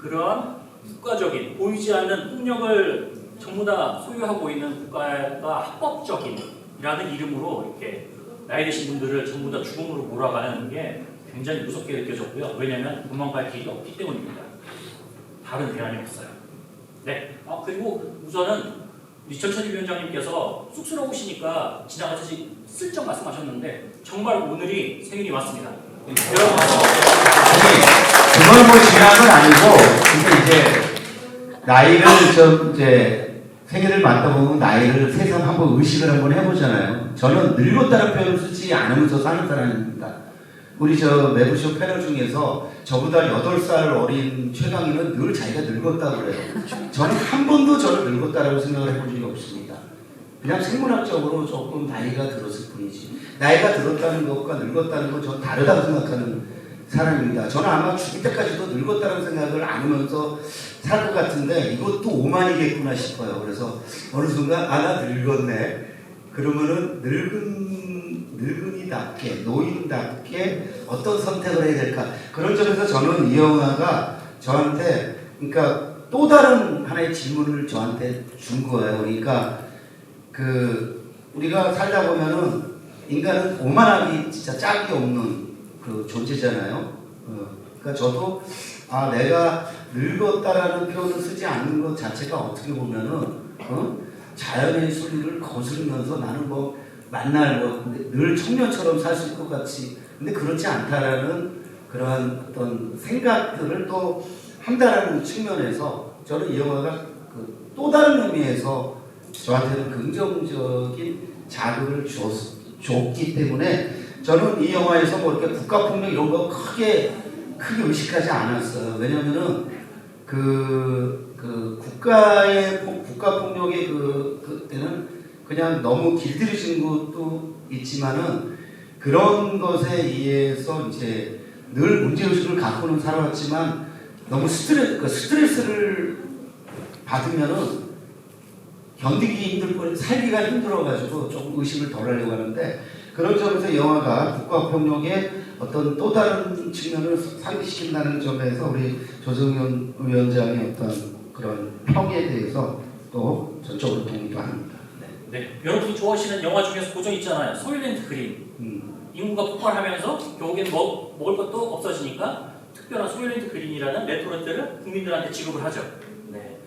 그러한 국가적인 보이지 않는 폭력을 전부 다 소유하고 있는 국가가 합법적인이라는 이름으로 이렇게 나이 드신 분들을 전부 다 죽음으로 몰아가는 게 굉장히 무섭게 느껴졌고요. 왜냐하면 도망갈 길이 없기 때문입니다. 다른 대안이 없어요. 네. 그리고 우선은 우리 전천희 위원장님께서 쑥스러우시니까 지나가듯이 슬쩍 말씀하셨는데 정말 오늘이 생일이 맞습니다. 여러분, 그건 지난 건 아니고, 근데 이제 나이를 이제 생일을 맞다 보면 나이를 새삼 한번 의식을 한번 해보잖아요. 저는 늙었다는 표현을 쓰지 않으면서 사는 사람입니다. 우리 매부쇼 패널 중에서 저보다 8살 어린 최강희는 늘 자기가 늙었다고 그래요. 저는 한 번도 저를 늙었다라고 생각을 해본 적이 없습니다. 그냥 생물학적으로 조금 나이가 들었을 뿐이지. 나이가 들었다는 것과 늙었다는 건 전 다르다고 생각하는 사람입니다. 저는 아마 죽을 때까지도 늙었다는 생각을 안 하면서 살 것 같은데 이것도 오만이겠구나 싶어요. 그래서 어느 순간 나 늙었네. 그러면은 늙은이답게 노인답게 어떤 선택을 해야 될까? 그런 점에서 저는 이 영화가 저한테 그러니까 또 다른 하나의 질문을 저한테 준 거예요. 그러니까 우리가 살다 보면은 인간은 오만하기 진짜 짝이 없는 그 존재잖아요. 그러니까 저도 내가 늙었다라는 표현을 쓰지 않는 것 자체가 어떻게 보면은 자연의 순리를 거스르면서 나는 만날 늘 청년처럼 살 수 있을 것 같이 근데 그렇지 않다라는 그러한 어떤 생각들을 또 한다라는 측면에서 저는 이 영화가 또 다른 의미에서 저한테는 긍정적인 자극을 줬기 때문에 저는 이 영화에서 이렇게 국가폭력 이런 거 크게 의식하지 않았어요. 왜냐면은 국가폭력의 그때는 그냥 너무 길들여진 것도 있지만은 그런 것에 의해서 이제 늘 문제의식을 갖고는 살아왔지만 너무 스트레스를 받으면은 견디기 힘들고 살기가 힘들어가지고 조금 의식을 덜 하려고 하는데 그런 점에서 영화가 국가폭력의 어떤 또 다른 측면을 상기시킨다는 점에서 우리 조성현 위원장의 어떤 그런 평에 대해서 또 전적으로 동의도 합니다. 네. 여러분이 좋아하시는 영화 중에서 고정 있잖아요. 소일랜드 그린. 인구가 폭발하면서 결국엔 먹을 것도 없어지니까 특별한 소일랜드 그린이라는 레토르트를 국민들한테 지급을 하죠. 네.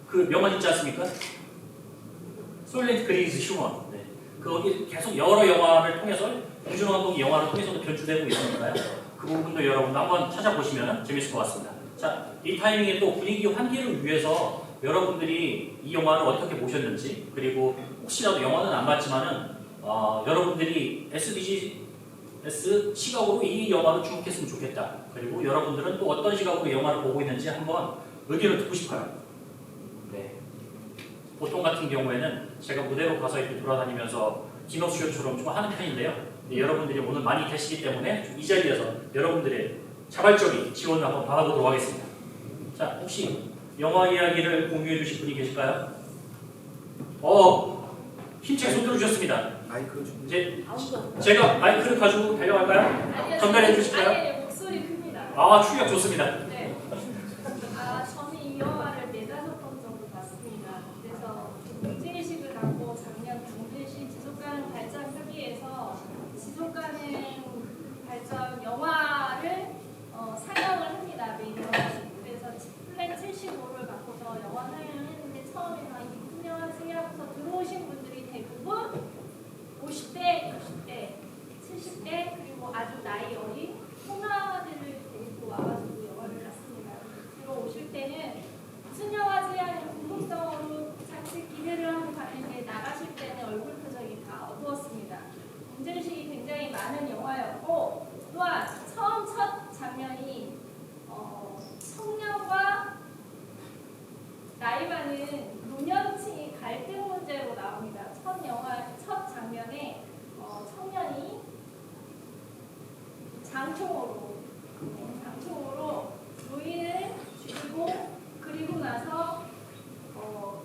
그 명언 있지 않습니까? 소일랜드 그린 is human. 네. 거기 계속 여러 영화를 통해서 봉준호 감독이 영화를 통해서도 변주되고 있으니까요. 그 부분도 여러분 한번 찾아보시면 재밌을 것 같습니다. 자, 이 타이밍에 또 분위기 환기를 위해서 여러분들이 이 영화를 어떻게 보셨는지 그리고 혹시라도 영화는 안 봤지만은 여러분들이 SDGs 시각으로 이 영화를 주목했으면 좋겠다. 그리고 여러분들은 또 어떤 시각으로 영화를 보고 있는지 한번 의견을 듣고 싶어요. 네. 보통 같은 경우에는 제가 무대로 가서 이렇게 돌아다니면서 기너쇼처럼 좀 하는 편인데요. 여러분들이 오늘 많이 계시기 때문에 이 자리에서 여러분들의 자발적인 지원을 한번 받아보도록 하겠습니다. 자, 혹시 영화 이야기를 공유해 주실 분이 계실까요? 힘차게 손 들어주셨습니다. 마이크 좀. 이제 아무도 제가 마이크를 가지고 달려갈까요? 아니요, 전달해 주실까요? 아니, 목소리 큽니다. 아, 출력 좋습니다. 네. 저는 이 영화를 4-5번 정도 봤습니다. 그래서 문제의식을 갖고 작년 경제시 지속가능 발전 협의회에서 지속가능 발전 영화를 상영을 합니다. 메인 영화를. 그래서 플랜 75를 갖고서 영화 상영을 했는데 처음에 이분영화세요 하고서 들어오신 분들이 대부분 50대, 60대, 70대 그리고 아주 나이 어린 소녀들을 데리고 와가지고 영화를 봤습니다. 들어오실 때는 무슨 영화지 하는 궁금성으로 잠시 기대를 하고 갔는데 나가실 때는 얼굴 표정이 다 어두웠습니다. 문제의식이 굉장히 많은 영화였고 또한 처음 첫 장면이 청년과 나이 많은 노년층이 갈등 문제로 나옵니다. 첫 장면에 청년이 장총으로 노인을 죽이고 그리고 나서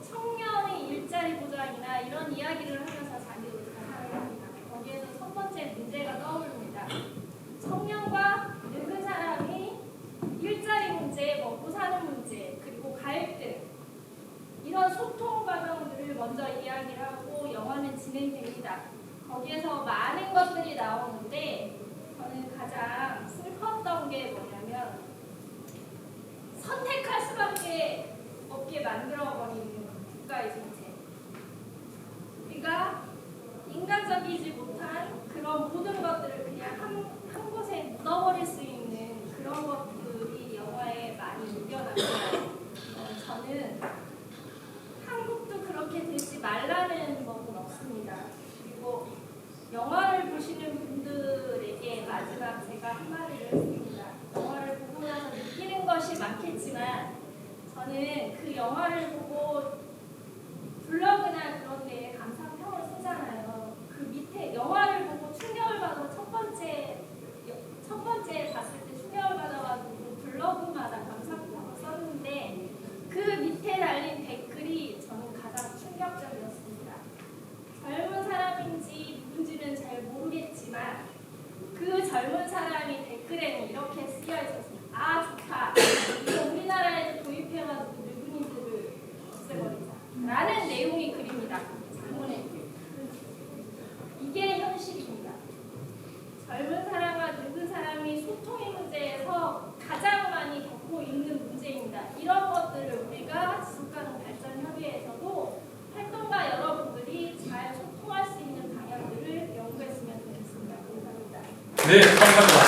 청년의 일자리 보장이나 이런 이야기를 하면서 자기도 자살을 합니다. 거기에서 첫 번째 문제가 떠오릅니다. 청년과 늙은 사람이 일자리 문제, 먹고 사는 문제, 그리고 갈등 이런 소통 과정들을 먼저 이야기를 하고 영화는 진행됩니다. 거기에서 많은 것들이 나오는데 저는 가장 슬펐던 게 뭐냐면 선택할 수밖에 없게 만들어버리는 국가의 정책. 우리가 인간적이지 못한 그런 모든 것들을 그냥 한 곳에 묻어버릴 수 있는 그런 것들이 영화에 많이 녹여놨어요. 저는 한국도 그렇게 되지 말라는 법은 없습니다. 그리고 영화를 보시는 분들에게 마지막 제가 한마디를 했습니다. 영화를 보고 나서 느끼는 것이 많겠지만 저는 그 영화를 보고 블로그나 그런 데에 감상평을 쓰잖아요. 그 밑에 영화를 보고 충격을 받아 첫 번째 봤을 때 충격을 받아가지고 블로그마다 감상평을 썼는데 그 밑에 달린 댓글이 저는 가장 충격적이었습니다. 젊은 사람인지 누군지는 잘 모르겠지만 그 젊은 사람이 댓글에는 이렇게 쓰여 있었습니다. 아 좋다. 이거 우리나라에도 도입해가지고 늙은이들을 없애버리자. 라는 내용이 글입니다. 장문에. 이게 현실입니다. 젊은 사람과 늙은 사람이 소통의 문제에서 가장 많이 겪고 있는 문제입니다. 이런 것들을 우리가 지속가능 발전 협의회에서도 활동가 여러분들이 잘 소통할 수 있는 방향들을 연구했으면 좋겠습니다. 감사합니다. 네, 감사합니다.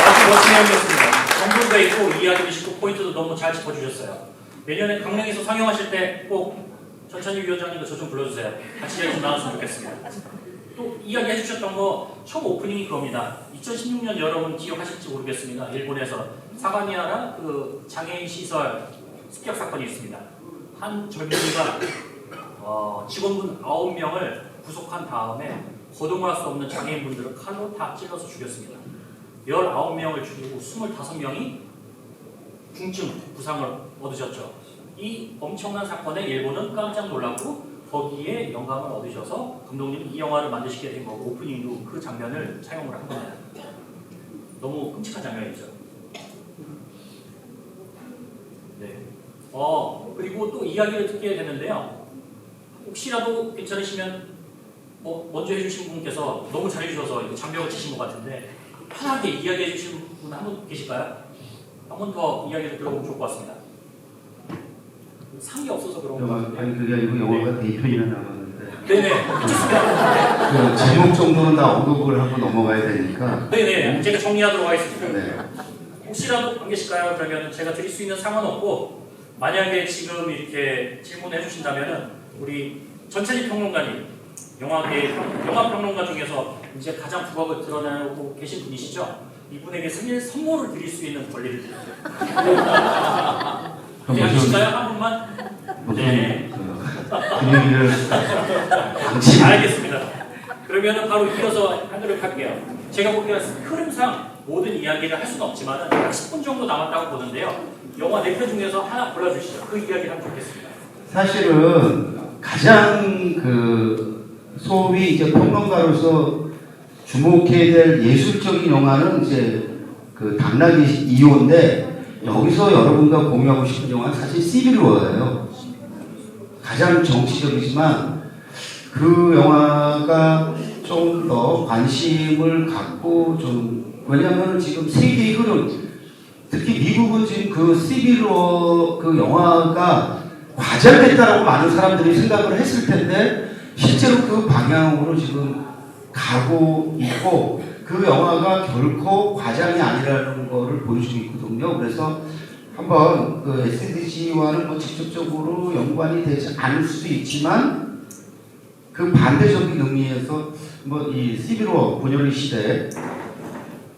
아주 멋진 내용이었습니다. 정보가 있고 이해하기 쉽고 포인트도 너무 잘 짚어주셨어요. 내년에 강릉에서 상영하실 때 꼭 전찬희 위원장님도 저 좀 불러주세요. 같이 좀 나왔으면 좋겠습니다. 또 이야기 해주셨던 거 처음 오프닝이 그겁니다. 2016년 여러분 기억하실지 모르겠습니다. 일본에서 사가미하라 그 장애인 시설 습격 사건이 있습니다. 한 젊은이가 직원분 9명을 구속한 다음에 거동할 수 없는 장애인분들을 칼로 다 찔러서 죽였습니다. 19명을 죽이고 25명이 중증 부상을 얻으셨죠. 이 엄청난 사건에 일본은 깜짝 놀랐고 거기에 영감을 얻으셔서 감독님이 이 영화를 만드시게 된 거고 오프닝도 그 장면을 사용을 한 겁니다. 너무 끔찍한 장면이죠. 네. 그리고 또 이야기를 듣게 되는데요. 혹시라도 괜찮으시면 먼저 해주신 분께서 너무 잘해주셔서 이거 장벽을 치신 것 같은데 편하게 이야기해 주신 분 한 분 계실까요? 한 번 더 이야기를 들어보면 좋을 것 같습니다. 상이 없어서 그런 것 같은데. 아니 그게 아니고 영화가 대편이나 남았는데. 네네, 괜찮습니다. 그 제목 정도는 다 언급을 하고 넘어가야 되니까. 네네, 제가 정리하도록 하겠습니다. 네. 혹시라도 안 계실까요? 그러면 제가 드릴 수 있는 상은 없고 만약에 지금 이렇게 질문해 주신다면은 우리 전찬희 평론가님, 영화 평론가 중에서 이제 가장 부각을 드러내고 계신 분이시죠? 이분에게 생일 선물을 드릴 수 있는 권리를 드립니다. 네, 계실까요? 한 분만? 네. 분위기를 알겠습니다. 그러면 바로 이어서 하도록 할게요. 제가 보기에 흐름상 모든 이야기를 할 수는 없지만 약 10분 정도 남았다고 보는데요. 영화 4편 중에서 하나 골라주시죠. 그 이야기를 하면 좋겠습니다. 사실은 가장 그 소위 이제 평론가로서 주목해야 될 예술적인 영화는 이제 그 당나귀 2호인데 여기서 여러분과 공유하고 싶은 영화는 사실 시빌워예요. 가장 정치적이지만 그 영화가 좀 더 관심을 갖고 좀 왜냐하면 지금 세계의 흐름 특히 미국은 지금 그 시빌워 그 영화가 과장됐다라고 많은 사람들이 생각을 했을 텐데 실제로 그 방향으로 지금 가고 있고 그 영화가 결코 과장이 아니라는 거를 보여주고 있거든요. 그래서 한번 그 SDG와는 뭐 직접적으로 연관이 되지 않을 수도 있지만 그 반대적인 의미에서 뭐 이 시빌워 분열의 시대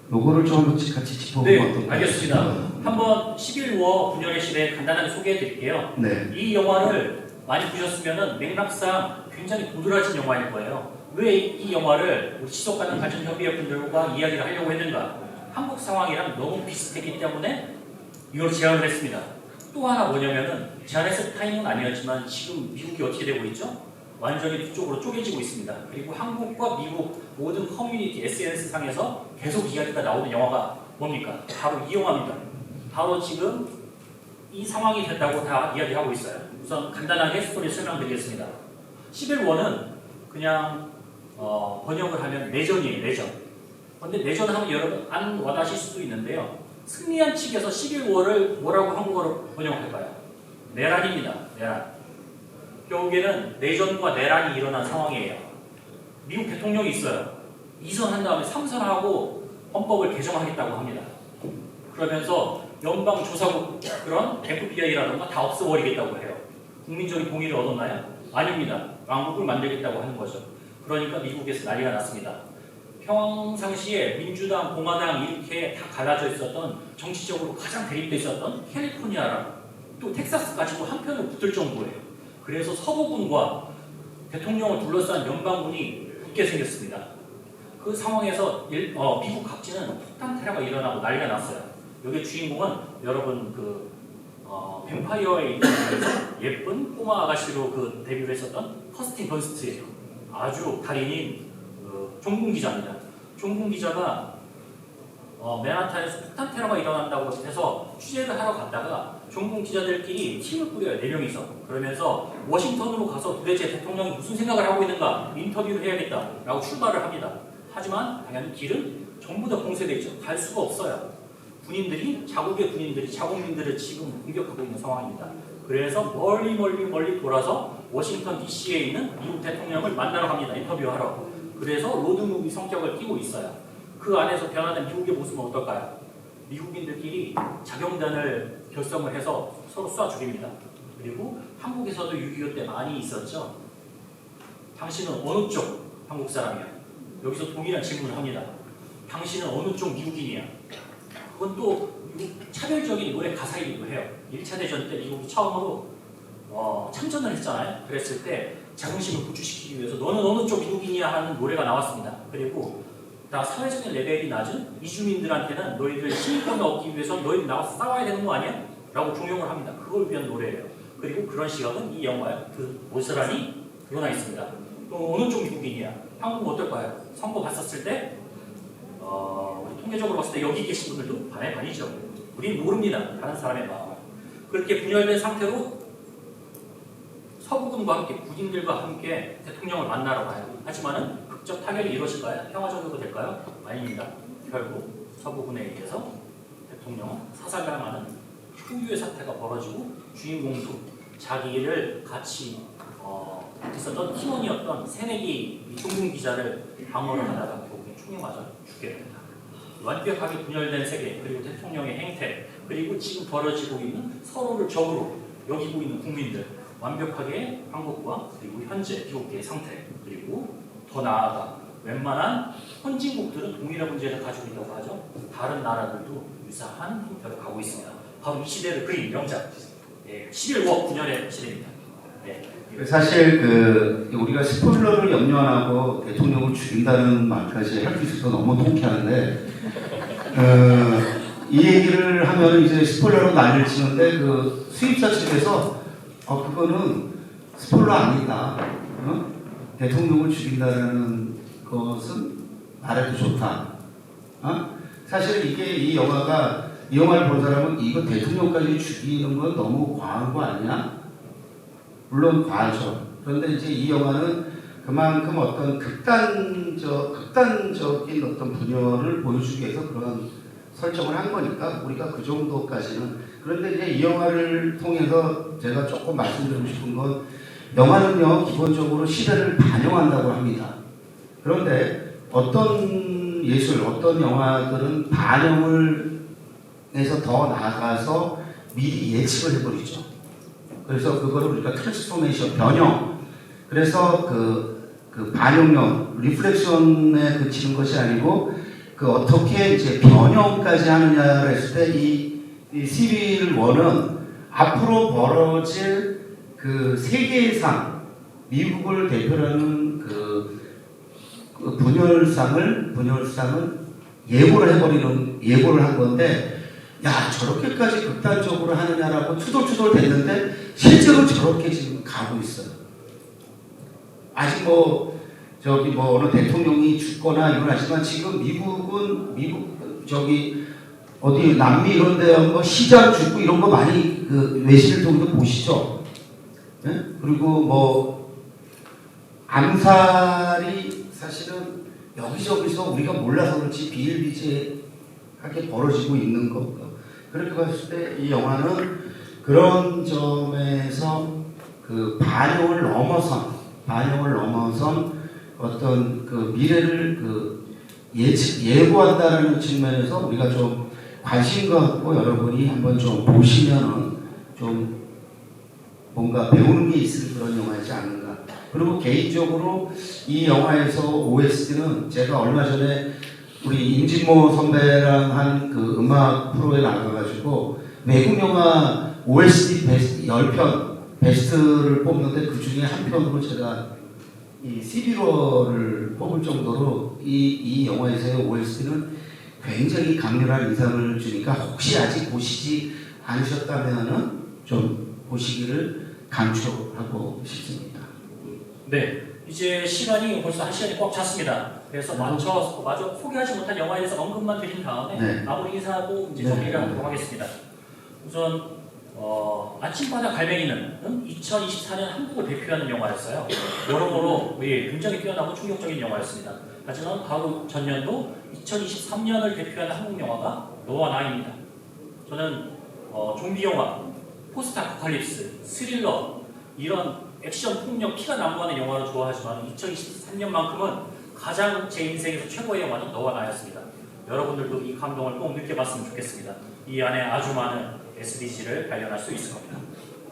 요거를 좀 같이 짚어보면 네, 어떨까요? 알겠습니다. 한번 11워 분열의 시대 간단하게 소개해 드릴게요. 네. 이 영화를 많이 보셨으면 맥락상 굉장히 도드라진 영화일 거예요. 왜 이 영화를 우리 지속가능 발전 협의회 분들과 이야기를 하려고 했는가? 한국 상황이랑 너무 비슷했기 때문에 이걸 제안을 했습니다. 또 하나 뭐냐면은 제안했을 타임은 아니었지만 지금 미국이 어떻게 되고 있죠? 완전히 두 쪽으로 쪼개지고 있습니다. 그리고 한국과 미국 모든 커뮤니티 SNS 상에서 계속 이야기가 나오는 영화가 뭡니까? 바로 이 영화입니다. 바로 지금 이 상황이 된다고 다 이야기하고 있어요. 우선 간단하게 스토리 설명드리겠습니다. 11워는 그냥 번역을 하면 내전이에요. 내전. 근데 내전 하면 여러분 안 와닿으실 수도 있는데요. 승리한 측에서 11워를 뭐라고 한국어로 번역할까요? 내란입니다. 내란. 결국에는 내전과 내란이 일어난 상황이에요. 미국 대통령이 있어요. 2선 한 다음에 3선하고 헌법을 개정하겠다고 합니다. 그러면서 연방조사국 그런 FBI라던가 다 없애버리겠다고 해요. 국민적인 동의를 얻었나요? 아닙니다. 왕국을 만들겠다고 하는 거죠. 그러니까 미국에서 난리가 났습니다. 평상시에 민주당, 공화당 이렇게 다 갈라져 있었던 정치적으로 가장 대립돼 있었던 캘리포니아랑 또 텍사스까지도 한편으로 붙을 정도예요. 그래서 서부군과 대통령을 둘러싼 연방군이 붙게 생겼습니다. 그 상황에서 미국 각지는 폭탄 테러가 일어나고 난리가 났어요. 여기 주인공은 여러분 그 뱀파이어에 있는 예쁜 꼬마 아가씨로 그 데뷔를 했었던 커스틴 던스트예요. 아주 달인인 종군 기자입니다. 종군 기자가 맨하탄에서 폭탄 테러가 일어난다고 해서 취재를 하러 갔다가 종군 기자들끼리 팀을 꾸려요. 4명이서. 그러면서 워싱턴으로 가서 도대체 대통령이 무슨 생각을 하고 있는가 인터뷰를 해야겠다라고 출발을 합니다. 하지만 당연히 길은 전부 다 봉쇄되어 있죠. 갈 수가 없어요. 자국의 군인들이 자국민들을 지금 공격하고 있는 상황입니다. 그래서 멀리 돌아서 워싱턴 DC에 있는 미국 대통령을 만나러 갑니다. 인터뷰하러. 그래서 로드무비 성격을 띠고 있어요. 그 안에서 변화된 미국의 모습은 어떨까요? 미국인들끼리 자경단을 결성을 해서 서로 쏴 죽입니다. 그리고 한국에서도 6.25 때 많이 있었죠. 당신은 어느 쪽 한국 사람이야? 여기서 동일한 질문을 합니다. 당신은 어느 쪽 미국인이야? 그건 또 차별적인 노래 가사이기도 해요. 1차 대전 때 미국이 처음으로 참전을 했잖아요. 그랬을 때 자긍심을 구축시키기 위해서 너는 어느 쪽 미국인이야 하는 노래가 나왔습니다. 그리고 다 사회적인 레벨이 낮은 이주민들한테는 너희들 시민권을 얻기 위해서 너희들 나와서 싸워야 되는 거 아니야? 라고 종용을 합니다. 그걸 위한 노래예요. 그리고 그런 시각은 이 영화에 그 고스란히 드러나 있습니다. 또 어느 쪽 미국인이야? 한국은 어떨까요? 선거 봤었을 때 통계적으로 봤을 때 여기 계신 분들도 반의 반이죠. 우린 모릅니다. 다른 사람의 마음을. 그렇게 분열된 상태로 서부군과 함께 군인들과 함께 대통령을 만나러 가요. 하지만은 극적 타결이 이루어질까요? 평화적으로 될까요? 아닙니다. 결국 서부군에 의해서 대통령은 사살당하는 후유의 사태가 벌어지고 주인공도 자기를 같이 있었던 팀원이었던 새내기 종군 기자를 방어를 하다가 결국에 총에 맞아 죽게 됩니다. 완벽하게 분열된 세계 그리고 대통령의 행태 그리고 지금 벌어지고 있는 서로를 적으로 여기고 있는 국민들 완벽하게 한국과 그리고 현재 미국의 상태 그리고 더 나아가 웬만한 선진국들은 동일한 문제를 가지고 있다고 하죠. 다른 나라들도 유사한 형태로 가고 있습니다. 바로 이 시대를 그린 명작 11워 분열의 시대입니다. 사실 우리가 스포일러를 염려 안 하고 대통령을 죽인다는 말까지 할 수 있어서 너무 통쾌한데 이 얘기를 하면 이제 스포일러로 난리를 치는데 그 수입사 측에서 그거는 스포일러 아니다. 대통령을 죽인다는 것은 말해도 좋다. 사실 이 영화를 본 사람은 이거 대통령까지 죽이는 건 너무 과한 거 아니야? 물론 과하죠. 그런데 이제 이 영화는 그만큼 어떤 극단적인 어떤 분열을 보여주기 위해서 그런 설정을 한 거니까 우리가 그 정도까지는. 그런데 이제 이 영화를 통해서 제가 조금 말씀드리고 싶은 건, 영화는요 기본적으로 시대를 반영한다고 합니다. 그런데 어떤 예술, 어떤 영화들은 반영을 해서 더 나아가서 미리 예측을 해버리죠. 그래서 그거를 우리가 트랜스포메이션, 변형. 그래서 그 반영력, 리플렉션에 그치는 것이 아니고 어떻게 이제 변형까지 하느냐를 했을 때 이 시빌 원은 앞으로 벌어질 그 세계상 미국을 대표하는 그 분열상을 예고를 한 건데, 야 저렇게까지 극단적으로 하느냐라고 투덜투덜 됐는데 실제로 저렇게 지금 가고 있어요. 아직 어느 대통령이 죽거나 이건 하지만 지금 미국 어디 남미 이런데 시장 죽고 이런 거 많이 외신을 통해서 보시죠. 네? 그리고 암살이 사실은 여기저기서 우리가 몰라서 그렇지 비일비재하게 벌어지고 있는 거. 그렇게 봤을 때 이 영화는 그런 점에서 그 반영을 넘어선 어떤 그 미래를 예고한다는 측면에서 우리가 좀 관심 갖고 여러분이 한번 좀 보시면은 좀 뭔가 배우는 게 있을 그런 영화이지 않는가. 그리고 개인적으로 이 영화에서 OST는 제가 얼마 전에 우리 임진모 선배랑 한 그 음악 프로에 나가가지고 외국 영화 OST 10편 베스트를 뽑는데 그 중에 한 편으로 제가 이 시비로를 뽑을 정도로 이 영화에서의 OST는 굉장히 강렬한 인상을 주니까 혹시 아직 보시지 않으셨다면은 좀 보시기를 강추하고 싶습니다. 네, 이제 시간이 벌써 1시간이 꽉 찼습니다. 그래서 마저 소개하지 못한 영화에 대해서 언급만 드린 다음에 네. 마무리 인사하고 이제 정리를 하도록 하겠습니다. 우선 아침바다 갈매기는 2024년 한국을 대표하는 영화였어요. 여러모로 굉장히 뛰어나고 충격적인 영화였습니다. 하지만 바로 전년도 2023년을 대표하는 한국 영화가 너와 나입니다. 저는 좀비 영화, 포스트 아포칼립스, 스릴러 이런 액션, 폭력, 피가 난무하는 영화를 좋아하지만 2023년만큼은 가장 제 인생에서 최고의 영화는 너와 나였습니다. 여러분들도 이 감동을 꼭 느껴봤으면 좋겠습니다. 이 안에 아주 많은 SDG를 발견할 수 있을 겁니다.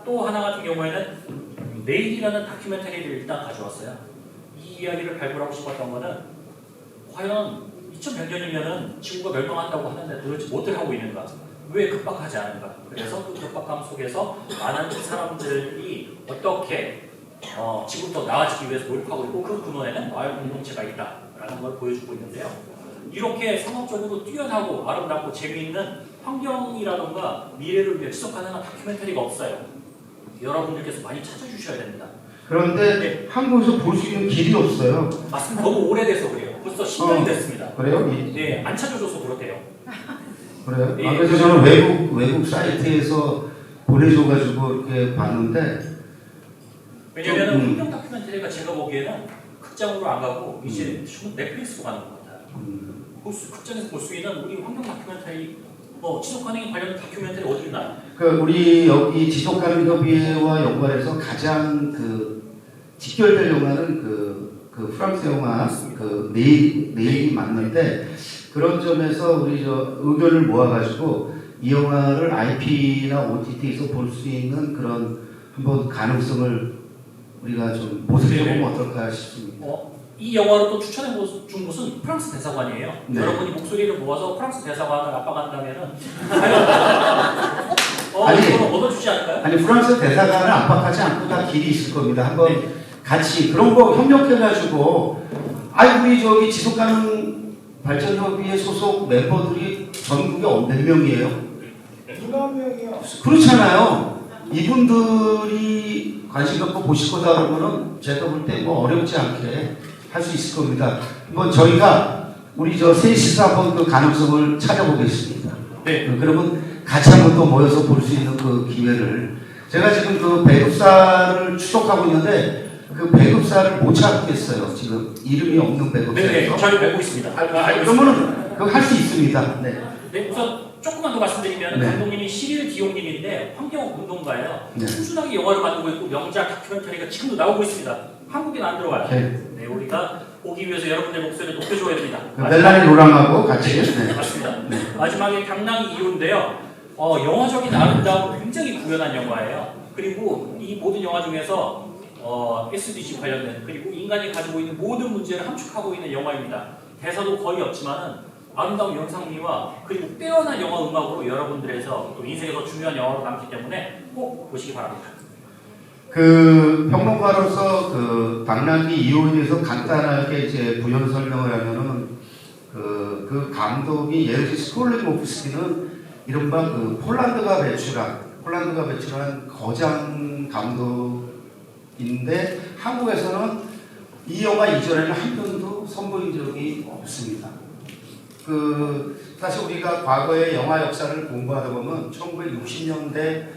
또 하나 같은 경우에는 내일이라는 다큐멘터리를 일단 가져왔어요. 이 이야기를 발굴하고 싶었던 거는 과연 2100년이면은 지구가 멸망한다고 하는데 도대체 뭐들 하고 있는가? 왜 급박하지 않은가? 그래서 그 급박함 속에서 많은 사람들이 어떻게 지금부터 나아지기 위해서 노력하고 있고 그 근원에는 마을 공동체가 있다라는 걸 보여주고 있는데요. 이렇게 상업적으로 뛰어나고 아름답고 재미있는 환경이라던가 미래를 위해 지속 가능한 다큐멘터리가 없어요. 여러분들께서 많이 찾아주셔야 됩니다. 그런데 네. 한국에서 볼 수 있는 길이 없어요. 맞습니다. 너무 오래돼서 그래요. 벌써 10년이 됐습니다. 그래요? 네, 안 찾아줘서 그렇대요. 그래요? 네. 그래서 저는 외국 사이트에서 보내줘가지고 이렇게 봤는데, 왜냐면 환경 다큐멘터리가 제가 보기에는 극장으로 안 가고 이제 넷플릭스로 가는 것 같아요. 극장에서 볼 수 있는 우리 환경 다큐멘터리, 지속가능에 관련된 다큐멘터리 어디 있나요? 우리 여기 지속가능협의회와 연관해서 가장 직결될 영화는 프랑스 영화 내일이 맞는데, 그런 점에서 우리 의견을 모아가지고 이 영화를 IP나 OTT에서 볼 수 있는 그런 한번 가능성을 우리가 좀 모색해보면 어떨까 싶습니다. 이 영화를 또 추천해 준 곳은 프랑스 대사관이에요. 네. 여러분이 목소리를 모아서 프랑스 대사관을 압박한다면은 아니, 이거는 얻어주지 않을까요? 아니 프랑스 대사관을 압박하지 않고 다 길이 있을 겁니다. 한번 네. 같이 그런 거 협력해가지고, 우리 저기 지속가능 발전협의회 소속 멤버들이 전국에 몇 명이에요? 2만 명이요. 그렇잖아요. 이분들이 관심 갖고 보실 거다 그러면은 제가 볼 때 뭐 어렵지 않게 할 수 있을 겁니다. 한번 저희가 우리 저 셋이서 한번 그 가능성을 찾아보겠습니다. 네. 그러면 같이 한번 또 모여서 볼 수 있는 그 기회를 제가 지금 그 배급사를 추적하고 있는데 그 배급사를 못 찾겠어요. 지금 이름이 없는 배급사. 네, 저희 뵙고 있습니다. 그러면은 그거 할 수 있습니다. 네. 네, 우선 조금만 더 말씀드리면 네. 감독님이 시릴 디용님인데 환경운동가예요. 네. 꾸준하게 영화를 만들고 있고 명작 다큐멘터리가 지금도 나오고 있습니다. 한국에는 안 들어가요. 네. 네, 우리가 보기 위해서 여러분들의 목소리를 높여줘야 됩니다. 그 멜라니 로랑하고 같이. 네. 맞습니다. 네. 마지막에 당나귀 이유인데요. 영화적인 아름다움은 굉장히 구현한 영화예요. 그리고 이 모든 영화 중에서 SDG 관련된 그리고 인간이 가지고 있는 모든 문제를 함축하고 있는 영화입니다. 대사도 거의 없지만은 아름다운 영상미와 그리고 빼어난 영화 음악으로 여러분들에서 또 인생에서 중요한 영화로 남기 때문에 꼭 보시기 바랍니다. 그 평론가로서 그 당나귀 이유에 대해서 간단하게 이제 부연 설명을 하면은 그 감독이 예를 들어 스콜리모프스키는 이른바 그 폴란드가 배출한 거장 감독인데 한국에서는 이 영화 이전에는 한 편도 선보인 적이 없습니다. 그 사실 우리가 과거의 영화 역사를 공부하다 보면 1960년대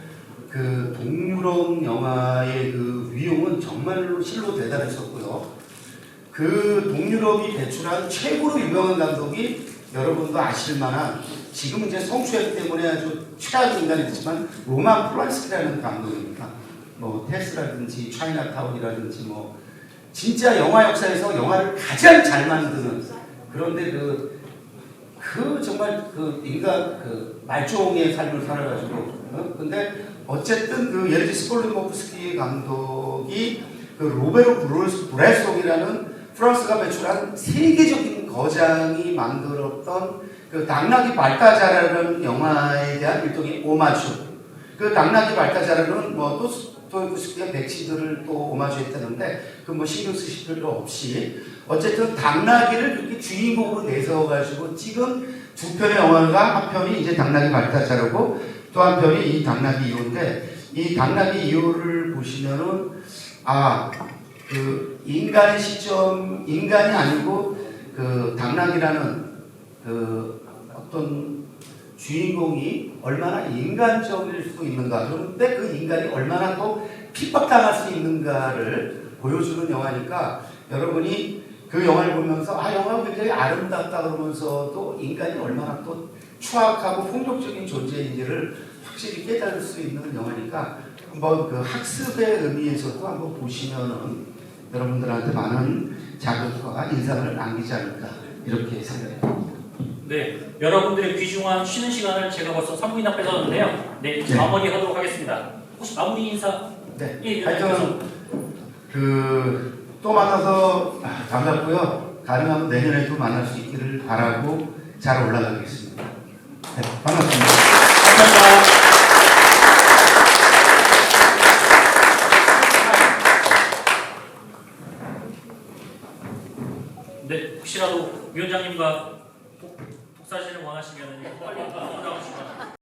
그 동유럽 영화의 그 위용은 정말로 실로 대단했었고요. 그 동유럽이 배출한 최고로 유명한 감독이 여러분도 아실 만한 지금 이제 성추행 때문에 아주 최악의 인간이 됐지만 로만 폴란스키라는 감독입니다. 뭐 테스라든지 차이나타운이라든지 뭐 진짜 영화 역사에서 영화를 가장 잘 만드는 그런데 그 정말 그 인간 그 말종의 삶을 살아가지고 근데 어쨌든 그 예를 들어 스콜리모프스키 감독이 그 로베르 브레송이라는 프랑스가 배출한 세계적인 거장이 만들었던 그 당나귀 발타자라는 영화에 대한 일종의 오마주. 그 당나귀 발타자라는 뭐 도스토옙스키의 백치들을 또 오마주했다는데 그 뭐 신경 쓰실 필요 없이 어쨌든 당나귀를 그렇게 주인공으로 내세워가지고 찍은 두 편의 영화가 한 편이 이제 당나귀 발타자라고 또 한 편이 이 당나귀 이호인데 이 당나귀 이호를 보시면은 그 인간의 시점 인간이 아니고 그 당나귀라는 그 어떤 주인공이 얼마나 인간적일 수 있는가 그런데 그 인간이 얼마나 또 핍박당할 수 있는가를 보여주는 영화니까 여러분이 그 영화를 보면서 영화가 굉장히 아름답다 그러면서도 인간이 얼마나 또 추악하고 폭력적인 존재인지를 확실히 깨달을 수 있는 영화니까 한번 그 학습의 의미에서도 한번 보시면은 여러분들한테 많은 자극과 인상을 남기지 않을까 이렇게 생각합니다. 네, 여러분들의 귀중한 쉬는 시간을 제가 벌써 3분이나 뺏었는데요. 네, 마무리하도록 하겠습니다. 혹시 마무리 인사? 네, 예, 하여튼 또 만나서 반갑고요. 가능하면 내년에도 만날 수 있기를 바라고 잘 올라가겠습니다. 네, 반갑습니다. 감사합니다. 네, 혹시라도 위원장님과 독사진을 원하시면 빨리 나오시면